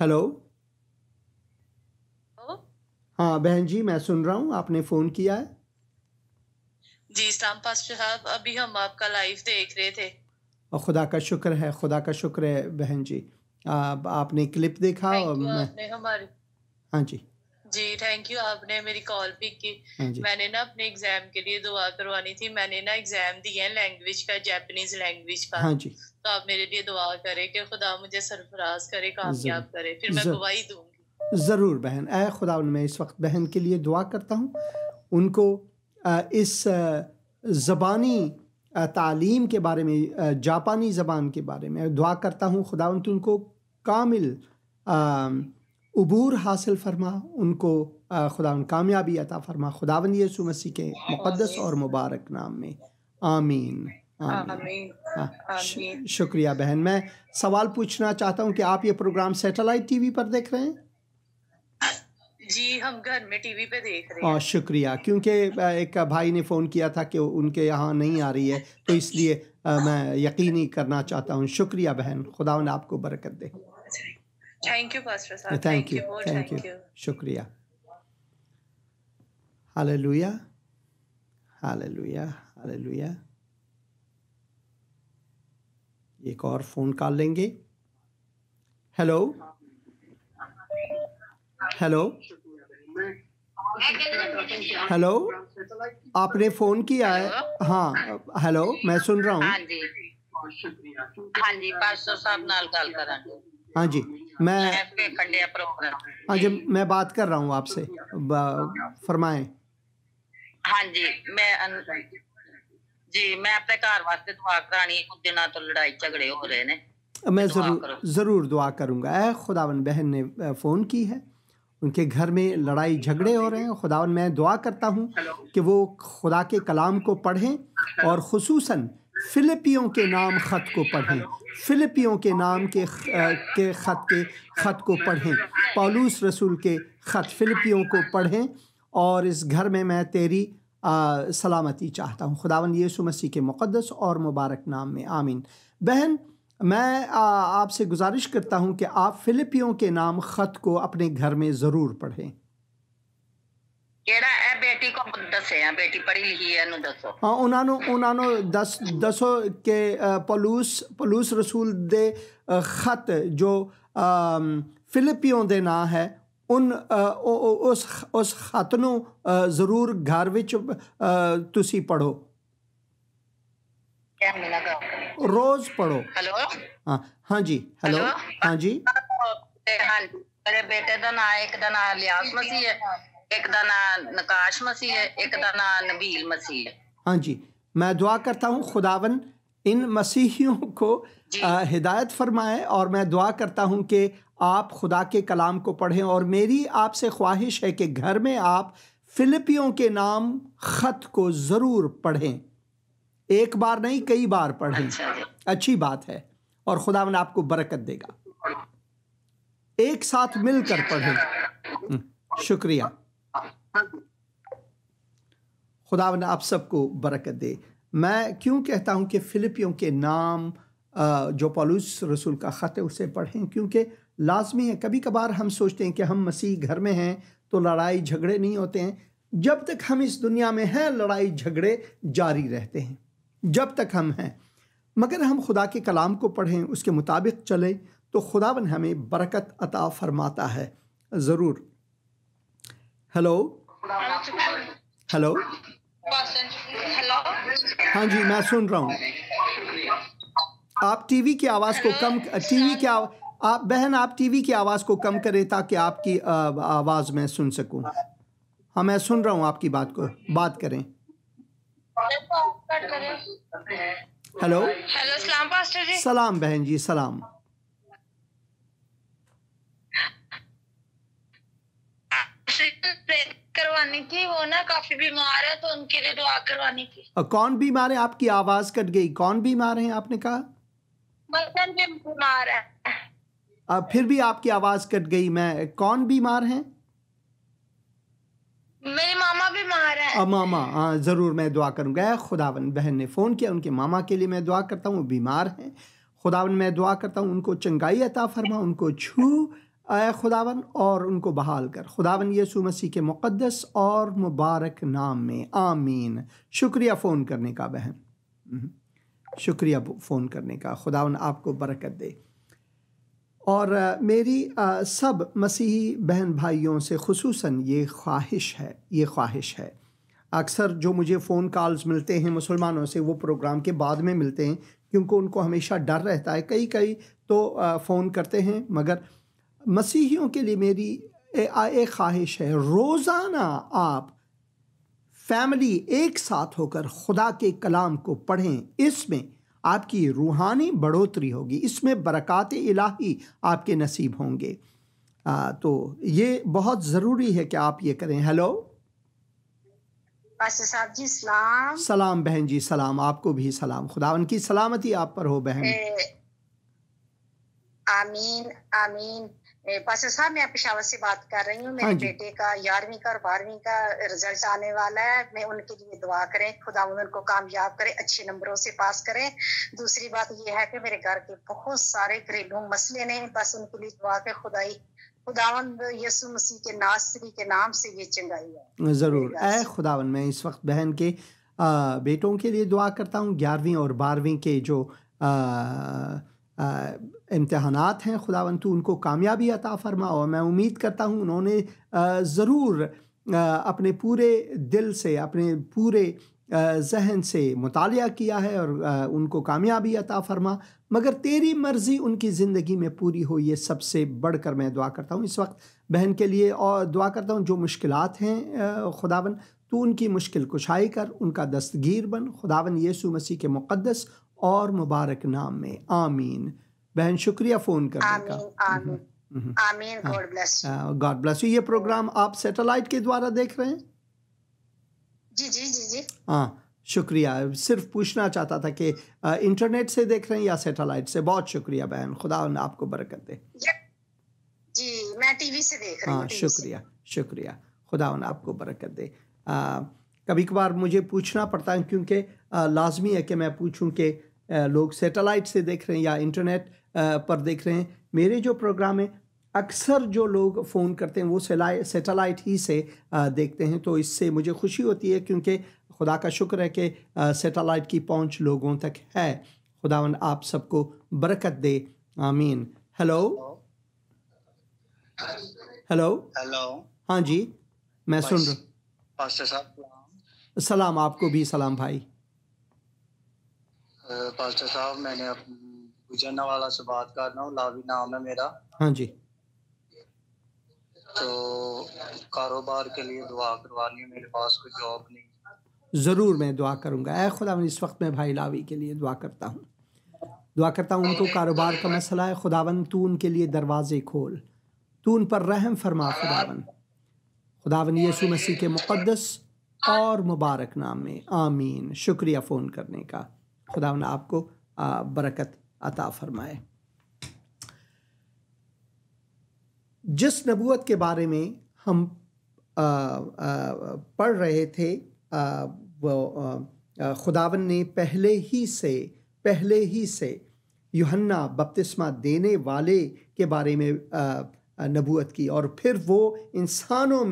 [SPEAKER 1] हेलो, हाँ बहन जी, मैं सुन रहा हूँ, आपने फ़ोन किया है।
[SPEAKER 7] जी सलाम पास्टर साहब, अभी हम आपका लाइव देख रहे थे।
[SPEAKER 1] और खुदा का शुक्र है, खुदा का शुक्र है बहन जी। आपने क्लिप देखा और
[SPEAKER 7] आपने हमारी,
[SPEAKER 1] हाँ जी
[SPEAKER 7] जी थैंक यू, आपने मेरी कॉल पिक की। मैंने ना अपने एग्जाम के लिए दुआ करवानी थी। मैंने ना एग्जाम दिया है लैंग्वेज का, जापानीज लैंग्वेज का।
[SPEAKER 1] हाँ जी,
[SPEAKER 7] तो आप मेरे लिए दुआ करें कि खुदा मुझे सरफराज करे, कामयाब करे, फिर मैं गवाही दूंगी।
[SPEAKER 1] ज़रूर बहन। ऐ खुदा, मैं इस वक्त बहन के लिए दुआ करता हूँ, उनको इस ज़बानी तालीम के बारे में, जापानी ज़बान के बारे में दुआ करता हूँ। खुदावंद उनको कामिल उबूर हासिल फरमा, उनको खुदावंद कामयाबी अता फरमा, खुदावंद यीशु मसीह के मुक़द्दस और मुबारक नाम में, आमीन आमीन। शुक्रिया बहन। मैं सवाल पूछना चाहता हूँ कि आप ये प्रोग्राम सैटेलाइट टीवी पर देख रहे हैं?
[SPEAKER 7] जी, हम घर में टीवी पे देख रहे हैं।
[SPEAKER 1] शुक्रिया, क्योंकि एक भाई ने फ़ोन किया था कि उनके यहाँ नहीं आ रही है, तो इसलिए मैं यकीनी करना चाहता हूँ। शुक्रिया बहन, खुदावंद आपको बरकत दे।
[SPEAKER 7] थैंक यू पास्टर साहब,
[SPEAKER 1] थैंक यू, शुक्रिया। Hallelujah, hallelujah, hallelujah. एक और फोन कॉल लेंगे। हेलो, हेलो, हेलो, आपने फोन किया है? हाँ, हेलो, मैं सुन रहा हूँ।
[SPEAKER 4] हाँ जी, हाँ जी, पास्टर साहब नाल गल करांगे।
[SPEAKER 1] हाँ जी, मैं
[SPEAKER 4] प्रोग्राम,
[SPEAKER 1] हाँ जी, मैं बात कर रहा हूँ आपसे, फरमाएं।
[SPEAKER 4] हाँ जी, मैं अपने घर वास्ते दुआ करानी, कुछ दिनों तो लड़ाई झगड़े हो रहे ने,
[SPEAKER 1] मैं ज़रूर दुआ करूँगा। खुदावन बहन ने फ़ोन की है, उनके घर में लड़ाई झगड़े हो रहे हैं। खुदावन मैं दुआ करता हूँ कि वो खुदा के कलाम को पढ़ें और ख़ुसूसन फ़िलिपियों के नाम ख़त को पढ़ें, फ़िलिपियों के नाम के ख़त को पढ़ें, पौलुस रसूल के ख़त फ़िलिपियों को पढ़ें। और इस घर में मैं तेरी सलामती चाहता हूँ खुदावन यीशु मसीह के मुक़द्दस और मुबारक नाम में, आमीन। बहन, मैं आपसे गुजारिश करता हूं कि आप फिलिपियों के नाम ख़त को अपने घर में ज़रूर पढ़ें।
[SPEAKER 4] बेटी को दसे, बेटी पढ़ी लिखी है, दसो।
[SPEAKER 1] हाँ, उन्होंने दसो के पौलुस रसूल दे ख़त जो फिलिपियों दे ना है, उस ख़त नूं ज़रूर घर विच तुसी पढ़ो, रोज पढ़ो।
[SPEAKER 4] हेलो,
[SPEAKER 1] हाँ जी, हेलो, हाँ जी।
[SPEAKER 4] मेरे बेटे का नाम, एक का नाम लियास मसीह है, एक का नाम नकाश मसीह है, एक का नाम नबील मसीह है।
[SPEAKER 1] हाँ जी, मैं दुआ करता हूँ खुदावन इन मसीहियों को हिदायत फरमाए, और मैं दुआ करता हूँ कि आप खुदा के कलाम को पढ़ें। और मेरी आपसे ख्वाहिश है कि घर में आप फिलिपियों के नाम ख़त को ज़रूर पढ़ें, एक बार नहीं कई बार पढ़ें। अच्छी बात है, और खुदावन आपको बरकत देगा। एक साथ मिलकर पढ़ें। शुक्रिया, खुदावन आप सबको बरकत दे। मैं क्यों कहता हूं कि फिलिपियों के नाम जो पौलुस रसूल का ख़त है उसे पढ़ें, क्योंकि लाजमी है। कभी कभार हम सोचते हैं कि हम मसीह घर में हैं तो लड़ाई झगड़े नहीं होते हैं। जब तक हम इस दुनिया में हैं लड़ाई झगड़े जारी रहते हैं, जब तक हम हैं। मगर हम खुदा के कलाम को पढ़ें, उसके मुताबिक चलें, तो खुदावन हमें बरकत अता फरमाता है ज़रूर। हेलो, हेलो, हाँ जी, मैं सुन रहा हूँ। आप टीवी की आवाज़ को कम, आप बहन आप टीवी की आवाज़ को कम करें ताकि आपकी आवाज़ मैं सुन सकूँ। हाँ, मैं सुन रहा हूँ आपकी बात को, बात करें। हेलो,
[SPEAKER 7] हेलो, सलाम पास्टर जी।
[SPEAKER 1] सलाम बहन जी, सलाम।
[SPEAKER 7] करवानी थी, वो ना काफी बीमार है तो उनके लिए दुआ करवानी थी।
[SPEAKER 1] कौन बीमार है? आपकी आवाज़ कट गई। कौन बीमार है आपने कहा?
[SPEAKER 7] बच्चन भी बीमार है।
[SPEAKER 1] फिर भी आपकी आवाज़ कट गई। मैं कौन बीमार हैं?
[SPEAKER 7] मेरी मामा बीमार है।
[SPEAKER 1] मामा, हाँ ज़रूर मैं दुआ करूँगा। खुदावन बहन ने फ़ोन किया, उनके मामा के लिए मैं दुआ करता हूँ, बीमार हैं। खुदावन मैं दुआ करता हूँ उनको चंगाई अता फरमा, उनको छू खुदावन और उनको बहाल कर, खुदावन यीशु मसीह के मुक़द्दस और मुबारक नाम में, आमीन। शुक्रिया फ़ोन करने का बहन, शुक्रिया फ़ोन करने का। खुदावन आपको बरकत दे। और मेरी सब मसीही बहन भाइयों से ख़ुसूसन ये ख्वाहिश है, अक्सर जो मुझे फ़ोन कॉल्स मिलते हैं मुसलमानों से, वो प्रोग्राम के बाद में मिलते हैं, क्योंकि उनको हमेशा डर रहता है। कई तो फ़ोन करते हैं, मगर मसीहियों के लिए मेरी एक ख्वाहिश है, रोज़ाना आप फैमिली एक साथ होकर खुदा के कलाम को पढ़ें। इसमें आपकी रूहानी बढ़ोतरी होगी, इसमें बरक़ात इलाही आपके नसीब होंगे। तो ये बहुत ज़रूरी है कि आप ये करें। हेलो
[SPEAKER 8] पास्टर साहब जी, सलाम।
[SPEAKER 1] सलाम बहन जी, सलाम। आपको भी सलाम। खुदावन की सलामती आप पर हो बहन।
[SPEAKER 8] आमीन आमीन। पास्टर साहब, मैं पेशावर से बात कर रही हूँ। मेरे बेटे का 11वीं का और 12वीं का रिजल्ट आने वाला है। मैं उनके लिए दुआ करें, खुदा उनको कामयाब करे, अच्छे नंबरों से पास करें। दूसरी बात ये है कि मेरे घर के बहुत सारे घरेलू मसले ने, बस उनके लिए दुआ के खुदावंद यीशु मसीह के नासरी के नाम से ये चंगाई है।
[SPEAKER 1] ज़रूर। ऐ खुदावंद, मैं इस वक्त बहन के बेटों के लिए दुआ करता हूँ। 11वीं और 12वीं के जो इम्तिहानात हैं, खुदावंद तू उनको कामयाबी अता फरमा। और मैं उम्मीद करता हूँ उन्होंने ज़रूर अपने पूरे दिल से, अपने पूरे जहन से मुतालिया किया है और उनको कामयाबी अता फरमा। मगर तेरी मर्ज़ी उनकी ज़िंदगी में पूरी हो, ये सबसे बढ़कर मैं दुआ करता हूँ। इस वक्त बहन के लिए और दुआ करता हूँ जो मुश्किलात हैं, खुदावंद तू उनकी मुश्किल कुशाई कर, उनका दस्तगीर बन, खुदावंद यीशु मसीह के मुक़द्दस और मुबारक नाम में, आमीन। बहन शुक्रिया फ़ोन करने का।
[SPEAKER 8] आमीन आमीन। God bless you.
[SPEAKER 1] God bless you. ये प्रोग्राम आप सैटेलाइट के द्वारा देख रहे हैं?
[SPEAKER 8] जी जी जी जी।
[SPEAKER 1] हाँ, शुक्रिया। सिर्फ पूछना चाहता था कि इंटरनेट से देख रहे हैं या सैटेलाइट से। बहुत शुक्रिया बहन, खुदा आपको बरकत दे।
[SPEAKER 8] जी, मैं टीवी से देख रही हूँ।
[SPEAKER 1] हाँ, शुक्रिया शुक्रिया, खुदा आपको बरकत दे। कभी कभार मुझे पूछना पड़ता है, क्योंकि लाजमी है कि मैं पूछूं कि लोग सैटेलाइट से देख रहे हैं या इंटरनेट पर देख रहे हैं। मेरे जो प्रोग्राम है, अक्सर जो लोग फ़ोन करते हैं वो सैटेलाइट ही से देखते हैं। तो इससे मुझे खुशी होती है, क्योंकि खुदा का शुक्र है कि सैटेलाइट की पहुंच लोगों तक है। खुदावंद आप सबको बरकत दे, आमीन। Hello hello
[SPEAKER 9] hello.
[SPEAKER 1] हाँ जी, मैं सुन रहा हूँ।
[SPEAKER 9] पास्टर साहब
[SPEAKER 1] सलाम। आपको भी सलाम भाई।
[SPEAKER 9] पास्टर साहब, मैंने गुजरनावाला से बात कर रहा हूँ, लावी नाम है मेरा।
[SPEAKER 1] हाँ जी।
[SPEAKER 9] तो कारोबार के लिए दुआ करवानी है, मेरे पास कोई जॉब नहीं।
[SPEAKER 1] ज़रूर मैं दुआ करूँगा। ऐ खुदावंद, इस वक्त मैं भाई लावी के लिए दुआ करता हूँ। उनको कारोबार का मसला है। खुदावंद तू उनके लिए दरवाजे खोल, तू उन पर रहम फरमा। खुदावंद यीशु मसीह के मुक़द्दस और मुबारक नाम में, आमीन। शुक्रिया फ़ोन करने का। खुदावंद आपको बरकत अता फरमाए। जिस नबूवत के बारे में हम पढ़ रहे थे, वो खुदावंद ने पहले ही से यूहन्ना बपतिस्मा देने वाले के बारे में नबूवत की, और फिर वो इंसानों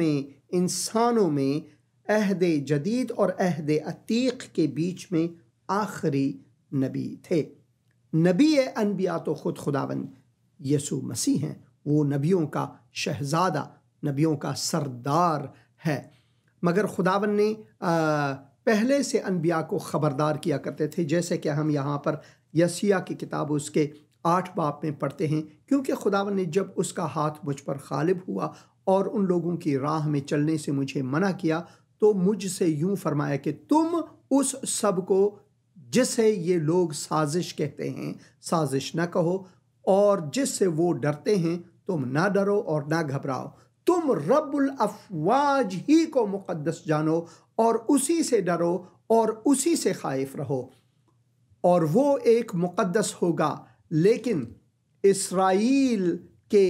[SPEAKER 1] में अहद जदीद और अहद अतीक के बीच में आखिरी नबी थे। नबी अनबिया तो ख़ुद खुदावंद यीशु मसीह हैं। वो नबियों का शहज़ादा, नबियों का सरदार है। मगर खुदावंद ने पहले से अनबिया को ख़बरदार किया करते थे, जैसे कि हम यहाँ पर यसिया की किताब उसके 8 बाब में पढ़ते हैं। क्योंकि खुदावंद ने जब उसका हाथ मुझ पर गालिब हुआ और उन लोगों की राह में चलने से मुझे मना किया, तो मुझसे यूं फरमाया कि तुम उस सब को जिसे ये लोग साजिश कहते हैं साजिश न कहो, और जिससे वो डरते हैं तुम ना डरो और ना घबराओ। तुम रब्बुल अफ़वाज ही को मुक़द्दस जानो और उसी से डरो और उसी से खाइफ रहो, और वो एक मुक़द्दस होगा। लेकिन इस्राईल के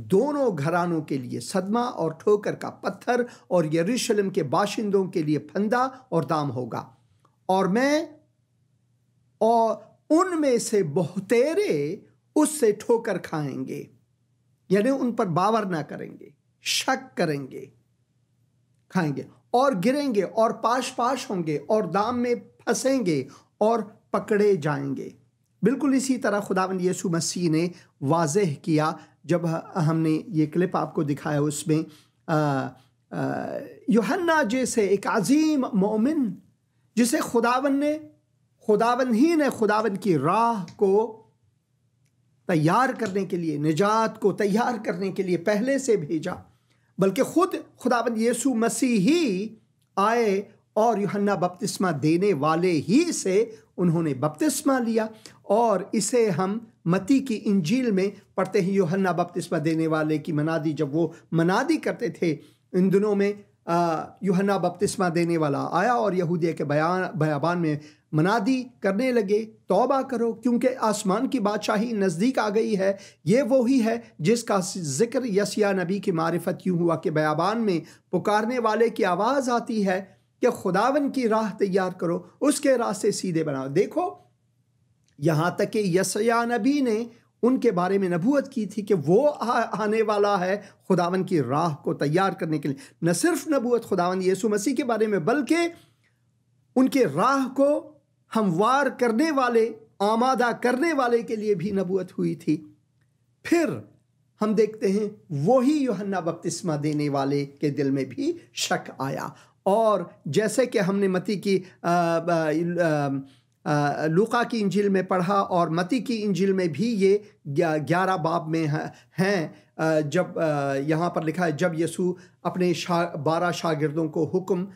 [SPEAKER 1] दोनों घरानों के लिए सदमा और ठोकर का पत्थर, और यरूशलेम के बाशिंदों के लिए फंदा और दाम होगा। और उनमें से बहुतेरे उससे ठोकर खाएंगे, यानी उन पर बावर ना करेंगे, शक करेंगे, खाएंगे और गिरेंगे और पाश होंगे और दाम में फंसेंगे और पकड़े जाएंगे। बिल्कुल इसी तरह खुदावंद यीशु मसीह ने वाज़ेह किया जब हमने ये क्लिप आपको दिखाया। उसमें यूहन्ना जैसे एक अजीम मोमिन, जिसे खुदावंद ही ने खुदावंद की राह को तैयार करने के लिए, निजात को तैयार करने के लिए पहले से भेजा, बल्कि खुद खुदावंद यीशु मसीह ही आए और यूहन्ना बपतिस्मा देने वाले ही से उन्होंने बपतिस्मा लिया। और इसे हम मत्ती की इंजील में पढ़ते हैं। यूहन्ना बपतिस्मा देने वाले की मनादी जब वो मनादी करते थे, इन दिनों में यूहन्ना बपतिस्मा देने वाला आया और यहूदिया के बयाबान में मनादी करने लगे, तौबा करो क्योंकि आसमान की बादशाही नज़दीक आ गई है। ये वही है जिसका जिक्र यसिया नबी की मारिफत यूँ हुआ कि बयाबान में पुकारने वाले की आवाज़ आती है कि खुदावन की राह तैयार करो, उसके रास्ते सीधे बनाओ। देखो, यहाँ तक कि यसिया नबी ने उनके बारे में नबूवत की थी कि वो आने वाला है खुदावन की राह को तैयार करने के लिए। न सिर्फ नबूवत खुदावन यीशु मसीह के बारे में, बल्कि उनके राह को हमवार करने वाले, आमादा करने वाले के लिए भी नबूवत हुई थी। फिर हम देखते हैं वही यूहन्ना बपतिस्मा देने वाले के दिल में भी शक आया, और जैसे कि हमने मत्ती की लूका की इंजिल में पढ़ा और मत्ती की इंजिल में भी ये 11 बाब में हैं, जब यहाँ पर लिखा है, जब यीशु अपने 12 शागिर्दों को हुक्म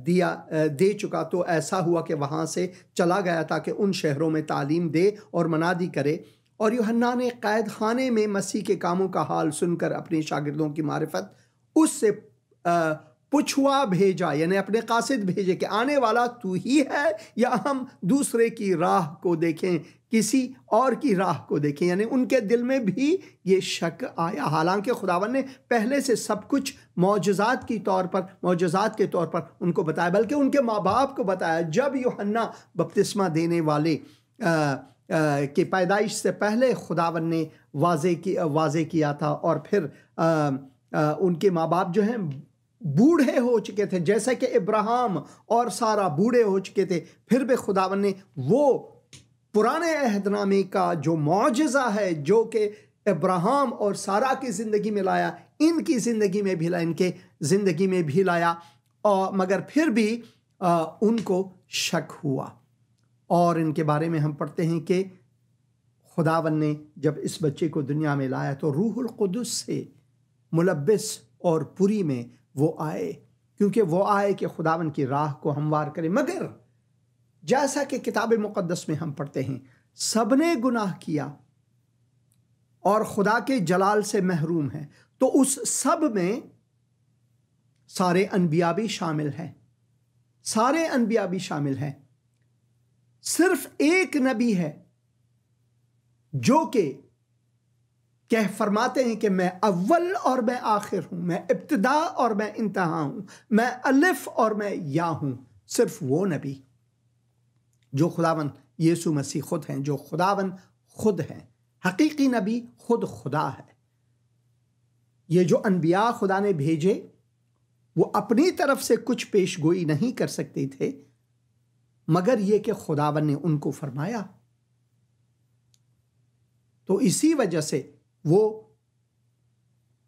[SPEAKER 1] दे चुका तो ऐसा हुआ कि वहाँ से चला गया ताकि उन शहरों में तालीम दे और मनादी करे। और यूहन्ना ने कैद खाने में मसीह के कामों का हाल सुनकर अपने शागिर्दों की मारिफत उससे पुछवा भेजा, यानी अपने कासिद भेजे कि आने वाला तू ही है या हम दूसरे की राह को देखें, किसी और की राह को देखें। यानी उनके दिल में भी ये शक आया। हालांकि खुदावन ने पहले से सब कुछ मौजज़ात के तौर पर उनको बताया, बल्कि उनके माँ बाप को बताया। जब यूहन्ना बपतिस्मा देने वाले के पैदाइश से पहले खुदावन ने वाज़े किया था, और फिर उनके माँ बाप जो हैं बूढ़े हो चुके थे, जैसे कि इब्राहिम और सारा बूढ़े हो चुके थे। फिर भी खुदावन ने वो पुराने अहदनामे का जो मौजज़ा है जो कि इब्राहिम और सारा की ज़िंदगी में लाया, इनकी ज़िंदगी में भी लाया, इनके ज़िंदगी में भी लाया, और मगर फिर भी उनको शक हुआ। और इनके बारे में हम पढ़ते हैं कि खुदावन ने जब इस बच्चे को दुनिया में लाया तो रूहुल कुदुस से मुलब्बिस और पुरी में वो आए, क्योंकि वो आए कि खुदावन की राह को हमवार करें। मगर जैसा कि किताब मुक़द्दस में हम पढ़ते हैं, सबने गुनाह किया और खुदा के जलाल से महरूम हैं। तो उस सब में सारे अनबिया भी शामिल हैं, सारे अनबिया भी शामिल हैं। सिर्फ एक नबी है जो कि कह फरमाते हैं कि मैं अव्वल और मैं आखिर हूं, मैं इब्तिदा और मैं इंतहा हूं, मैं अलिफ और मैं या हूं। सिर्फ वो नबी जो खुदावन यीशु मसीह खुद हैं, जो खुदावन खुद हैं, हकीकी नबी खुद खुदा है। ये जो अनबिया खुदा ने भेजे वो अपनी तरफ से कुछ पेशगोई नहीं कर सकते थे, मगर ये कि खुदावन ने उनको फरमाया। तो इसी वजह से वो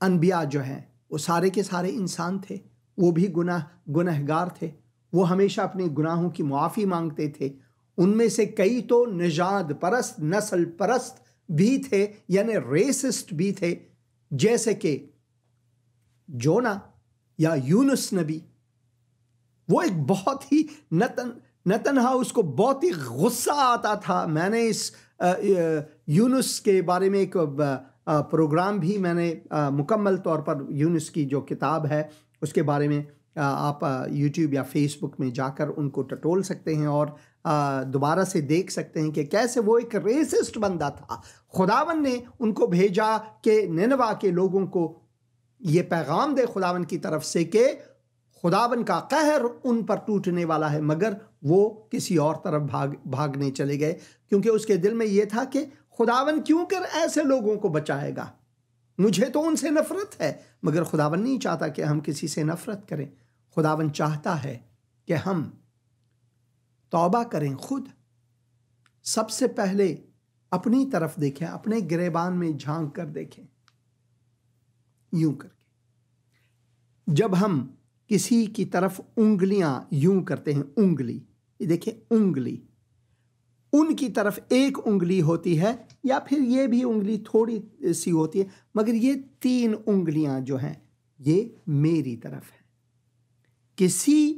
[SPEAKER 1] अनबिया जो हैं वो सारे के सारे इंसान थे, वो भी गुनहगार थे। वो हमेशा अपने गुनाहों की मुआफ़ी मांगते थे। उनमें से कई तो निजाद परस्त, नस्ल परस्त भी थे, यानी रेसिस्ट भी थे, जैसे कि जोना या यूनुस नबी। वो एक बहुत ही नतनहा, उसको बहुत ही गुस्सा आता था। मैंने इस यूनुस के बारे में एक प्रोग्राम भी मैंने मुकम्मल तौर पर, यूनुस की जो किताब है उसके बारे में आप यूट्यूब या फेसबुक में जाकर उनको टटोल सकते हैं और दोबारा से देख सकते हैं कि कैसे वो एक रेसिस्ट बंदा था। खुदावन ने उनको भेजा कि निनवा के लोगों को ये पैगाम दे खुदावन की तरफ से कि खुदावन का कहर उन पर टूटने वाला है, मगर वो किसी और तरफ भागने चले गए, क्योंकि उसके दिल में ये था कि खुदावन क्यों कर ऐसे लोगों को बचाएगा, मुझे तो उनसे नफरत है। मगर खुदावन नहीं चाहता कि हम किसी से नफरत करें। खुदावन चाहता है कि हम तौबा करें, खुद सबसे पहले अपनी तरफ देखें, अपने गिरेबान में झांक कर देखें। यूं करके जब हम किसी की तरफ उंगलियां यूं करते हैं, उंगली, ये देखिए उंगली, उनकी तरफ एक उंगली होती है या फिर ये भी उंगली थोड़ी सी होती है, मगर ये 3 उंगलियां जो हैं ये मेरी तरफ है। किसी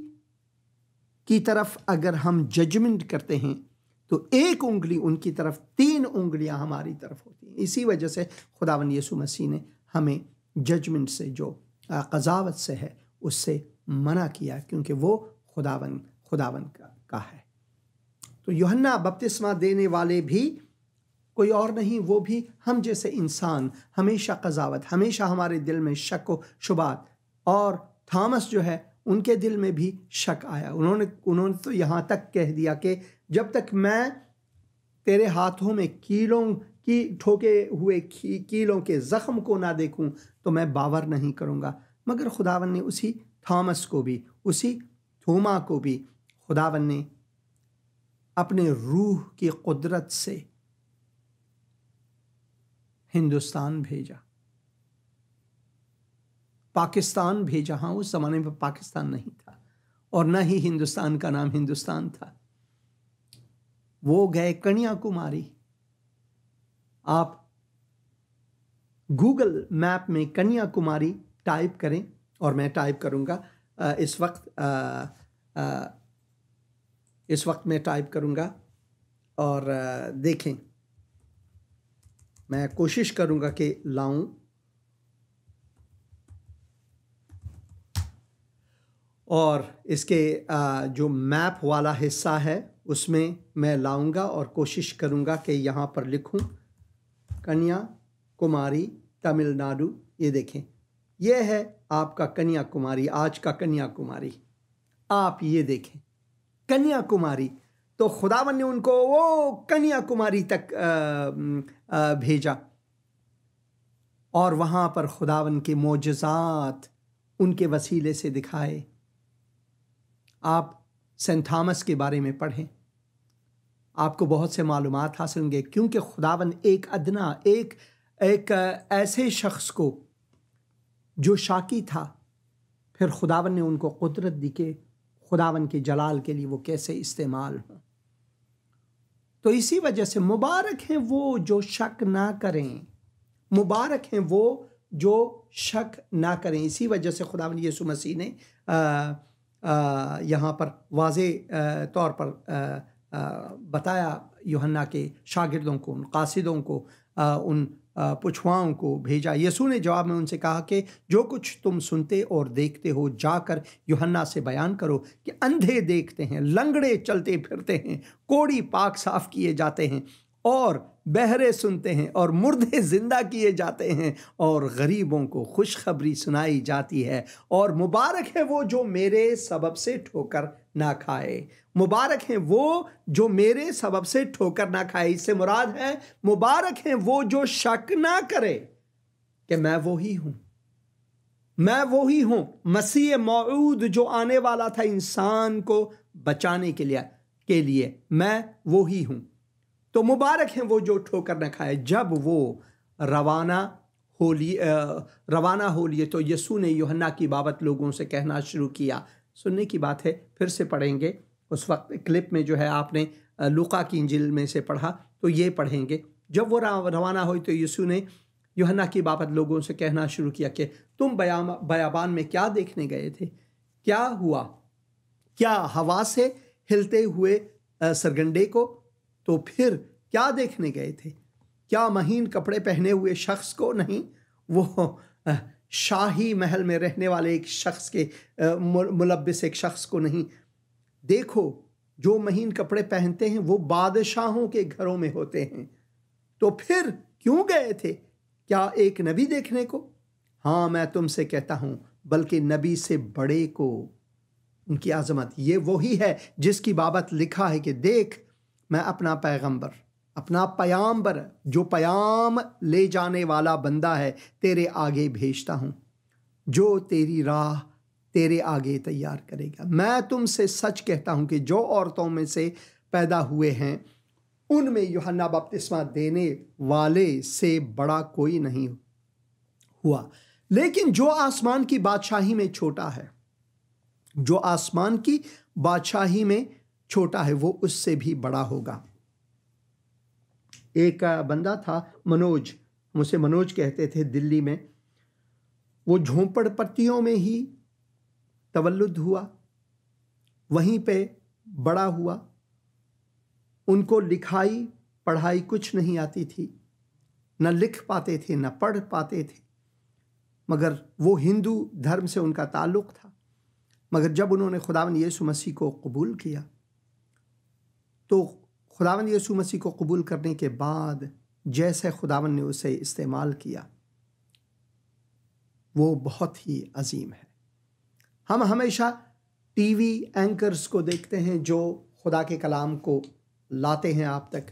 [SPEAKER 1] की तरफ अगर हम जजमेंट करते हैं तो एक उंगली उनकी तरफ, 3 उंगलियां हमारी तरफ होती हैं। इसी वजह से खुदावन यीशु मसीह ने हमें जजमेंट से, जो क़ज़ावत से है, उससे मना किया, क्योंकि वो खुदावन का है। तो यूहन्ना बपतिस्मा देने वाले भी कोई और नहीं, वो भी हम जैसे इंसान, हमेशा कज़ावत, हमेशा हमारे दिल में शक व शुबात। और थॉमस जो है उनके दिल में भी शक आया। उन्होंने तो यहाँ तक कह दिया कि जब तक मैं तेरे हाथों में कीलों की ठोके हुए कीलों के ज़ख्म को ना देखूं तो मैं बावर नहीं करूँगा। मगर खुदावन ने उसी थॉमस को भी, उसी थोमा को भी खुदावन ने अपने रूह की कुदरत से हिंदुस्तान भेजा, पाकिस्तान भेजा। हाँ, उस जमाने में पाकिस्तान नहीं था और न ही हिंदुस्तान का नाम हिंदुस्तान था। वो गए कन्याकुमारी। आप गूगल मैप में कन्याकुमारी टाइप करें और मैं टाइप करूंगा इस वक्त मैं टाइप करूंगा और देखें, मैं कोशिश करूंगा कि लाऊं। और इसके जो मैप वाला हिस्सा है उसमें मैं लाऊंगा और कोशिश करूंगा कि यहाँ पर लिखूं कन्याकुमारी तमिलनाडु। ये देखें, ये है आपका कन्याकुमारी, आज का कन्याकुमारी। आप ये देखें कन्याकुमारी। तो खुदावन ने उनको वो कन्याकुमारी तक भेजा और वहाँ पर खुदावन के मोजज़ात उनके वसीले से दिखाए। आप सेंट थॉमस के बारे में पढ़ें, आपको बहुत से मालूमात हासिल होंगे, क्योंकि खुदावन एक अदना एक ऐसे शख्स को जो शाकी था, फिर खुदावन ने उनको कुदरत दी कि खुदावन के जलाल के लिए वो कैसे इस्तेमाल हों। तो इसी वजह से मुबारक हैं वो जो शक ना करें, मुबारक हैं वो जो शक ना करें। इसी वजह से खुदावन यीशु मसीह ने यहाँ पर वाज़े तौर पर बताया यूहन्ना के शागिर्दों को, उन कासिदों को, उन पुछवाओं को भेजा। यीशु ने जवाब में उनसे कहा कि जो कुछ तुम सुनते और देखते हो जाकर यूहन्ना से बयान करो कि अंधे देखते हैं, लंगड़े चलते फिरते हैं, कोढ़ी पाक साफ किए जाते हैं और बहरे सुनते हैं और मुर्दे जिंदा किए जाते हैं और गरीबों को खुशखबरी सुनाई जाती है। और मुबारक है वो जो मेरे सबब से ठोकर ना खाए, मुबारक हैं वो जो मेरे सबब से ठोकर ना खाए। इससे मुराद है मुबारक हैं वो जो शक ना करे कि मैं वो ही हूं, मैं वो ही हूं, मसीह मौऊद जो आने वाला था इंसान को बचाने के लिए मैं वो ही हूं। तो मुबारक हैं वो जो ठोकर न खाए। जब वो रवाना हो लिए तो यीशु ने यूहन्ना की बाबत लोगों से कहना शुरू किया। सुनने की बात है, फिर से पढ़ेंगे। उस वक्त क्लिप में जो है आपने लूका की इंजिल में से पढ़ा, तो ये पढ़ेंगे। जब वो रवाना हुई तो यीशु ने यूहन्ना की बाबत लोगों से कहना शुरू किया कि तुम बयाबान में क्या देखने गए थे, क्या हुआ, क्या हवा से हिलते हुए सरगंडे को, तो फिर क्या देखने गए थे, क्या महीन कपड़े पहने हुए शख्स को नहीं, वो शाही महल में रहने वाले एक शख्स के मुलब्बिस एक शख्स को नहीं। देखो जो महीन कपड़े पहनते हैं वो बादशाहों के घरों में होते हैं। तो फिर क्यों गए थे, क्या एक नबी देखने को? हाँ, मैं तुमसे कहता हूं, बल्कि नबी से बड़े को। उनकी आजमत ये वही है जिसकी बाबत लिखा है कि देख मैं अपना पैगंबर, अपना पयाम्बर, जो पयाम ले जाने वाला बंदा है, तेरे आगे भेजता हूं, जो तेरी राह तेरे आगे तैयार करेगा। मैं तुमसे सच कहता हूं कि जो औरतों में से पैदा हुए हैं उनमें यूहन्ना बपतिस्मा देने वाले से बड़ा कोई नहीं हुआ, लेकिन जो आसमान की बादशाही में छोटा है, जो आसमान की बादशाही में छोटा है वो उससे भी बड़ा होगा। एक बंदा था मनोज, मुझसे मनोज कहते थे, दिल्ली में। वो झोंपड़पट्टियों में ही तवल्लुद हुआ, वहीं पे बड़ा हुआ। उनको लिखाई पढ़ाई कुछ नहीं आती थी, न लिख पाते थे न पढ़ पाते थे, मगर वो हिंदू धर्म से उनका ताल्लुक था। मगर जब उन्होंने खुदावंद यीशु मसीह को कबूल किया तो खुदावंद यीशु मसीह को कबूल करने के बाद जैसे खुदावंद ने उसे इस्तेमाल किया वो बहुत ही अजीम है। हम हमेशा टीवी एंकर्स को देखते हैं जो खुदा के कलाम को लाते हैं आप तक।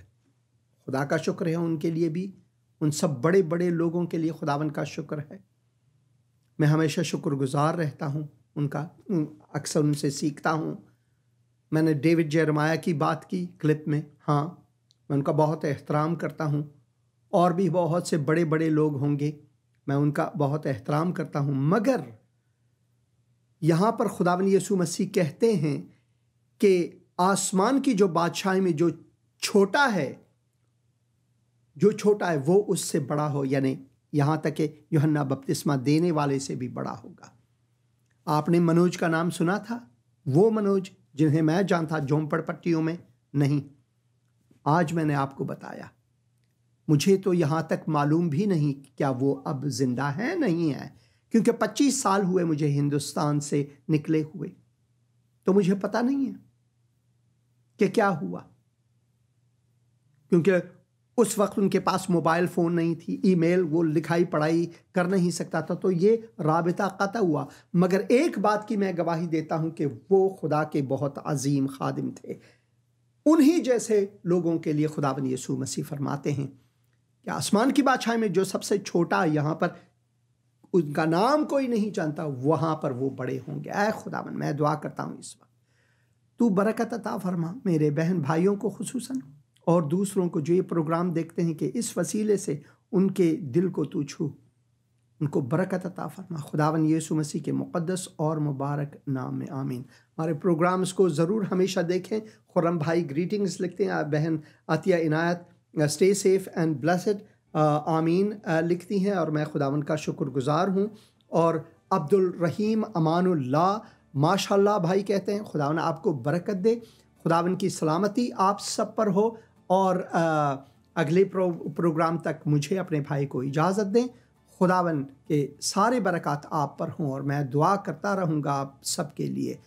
[SPEAKER 1] खुदा का शुक्र है उनके लिए भी, उन सब बड़े बड़े लोगों के लिए खुदावंद का शुक्र है। मैं हमेशा शुक्रगुजार रहता हूँ उनका, अक्सर उनसे सीखता हूँ। मैंने डेविड जेरमाया की बात की क्लिप में, हाँ मैं उनका बहुत एहतराम करता हूँ। और भी बहुत से बड़े बड़े लोग होंगे, मैं उनका बहुत एहतराम करता हूँ। मगर यहाँ पर खुदावंद यीशु मसीह कहते हैं कि आसमान की जो बादशाही में जो छोटा है वो उससे बड़ा हो, यानी यहाँ तक कि यूहन्ना बपतिस्मा देने वाले से भी बड़ा होगा। आपने मनोज का नाम सुना था? वो मनोज जिन्हें मैं जानता झोंपड़ पट्टियों में नहीं, आज मैंने आपको बताया। मुझे तो यहाँ तक मालूम भी नहीं क्या वो अब जिंदा है नहीं है, क्योंकि 25 साल हुए मुझे हिंदुस्तान से निकले हुए, तो मुझे पता नहीं है कि क्या हुआ, क्योंकि उस वक्त उनके पास मोबाइल फ़ोन नहीं थी, ईमेल वो लिखाई पढ़ाई कर नहीं सकता था, तो ये राबिता क़ता हुआ। मगर एक बात की मैं गवाही देता हूँ कि वो खुदा के बहुत अजीम खादिम थे। उन्हीं जैसे लोगों के लिए खुदावंद यीशु मसीह फरमाते हैं कि आसमान की बादशाही में जो सबसे छोटा यहाँ पर उनका नाम कोई नहीं जानता, वहाँ पर वो बड़े होंगे। ऐ खुदावंद, मैं दुआ करता हूँ इस वक्त तू बरकत अता फरमा मेरे बहन भाइयों को खुसूसन और दूसरों को जो ये प्रोग्राम देखते हैं कि इस वसीले से उनके दिल को तू छू, उनको बरकत अता फरमा खुदावंद यीशु मसीह के मुक़द्दस और मुबारक नाम में, आमीन। हमारे प्रोग्राम्स को ज़रूर हमेशा देखें। खुर्रम भाई ग्रीटिंग्स लिखते हैं, बहन अतिया इनायत स्टे सेफ एंड ब्लेस्ड आमीन लिखती हैं, और मैं खुदावंद का शुक्रगुजार हूँ। और अब्दुल रहीम अमानुल्लाह माशाल्लाह भाई कहते हैं खुदावंद आपको बरकत दे, खुदावंद की सलामती आप सब पर हो। और अगले प्रोग्राम तक मुझे अपने भाई को इजाज़त दें। खुदावंद के सारे बरकत आप पर हों और मैं दुआ करता रहूँगा आप सब के लिए,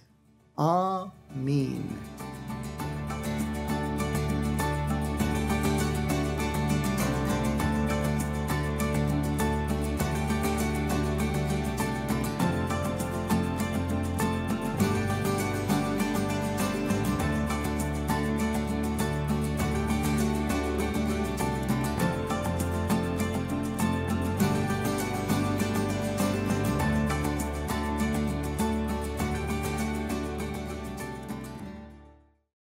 [SPEAKER 1] आमीन।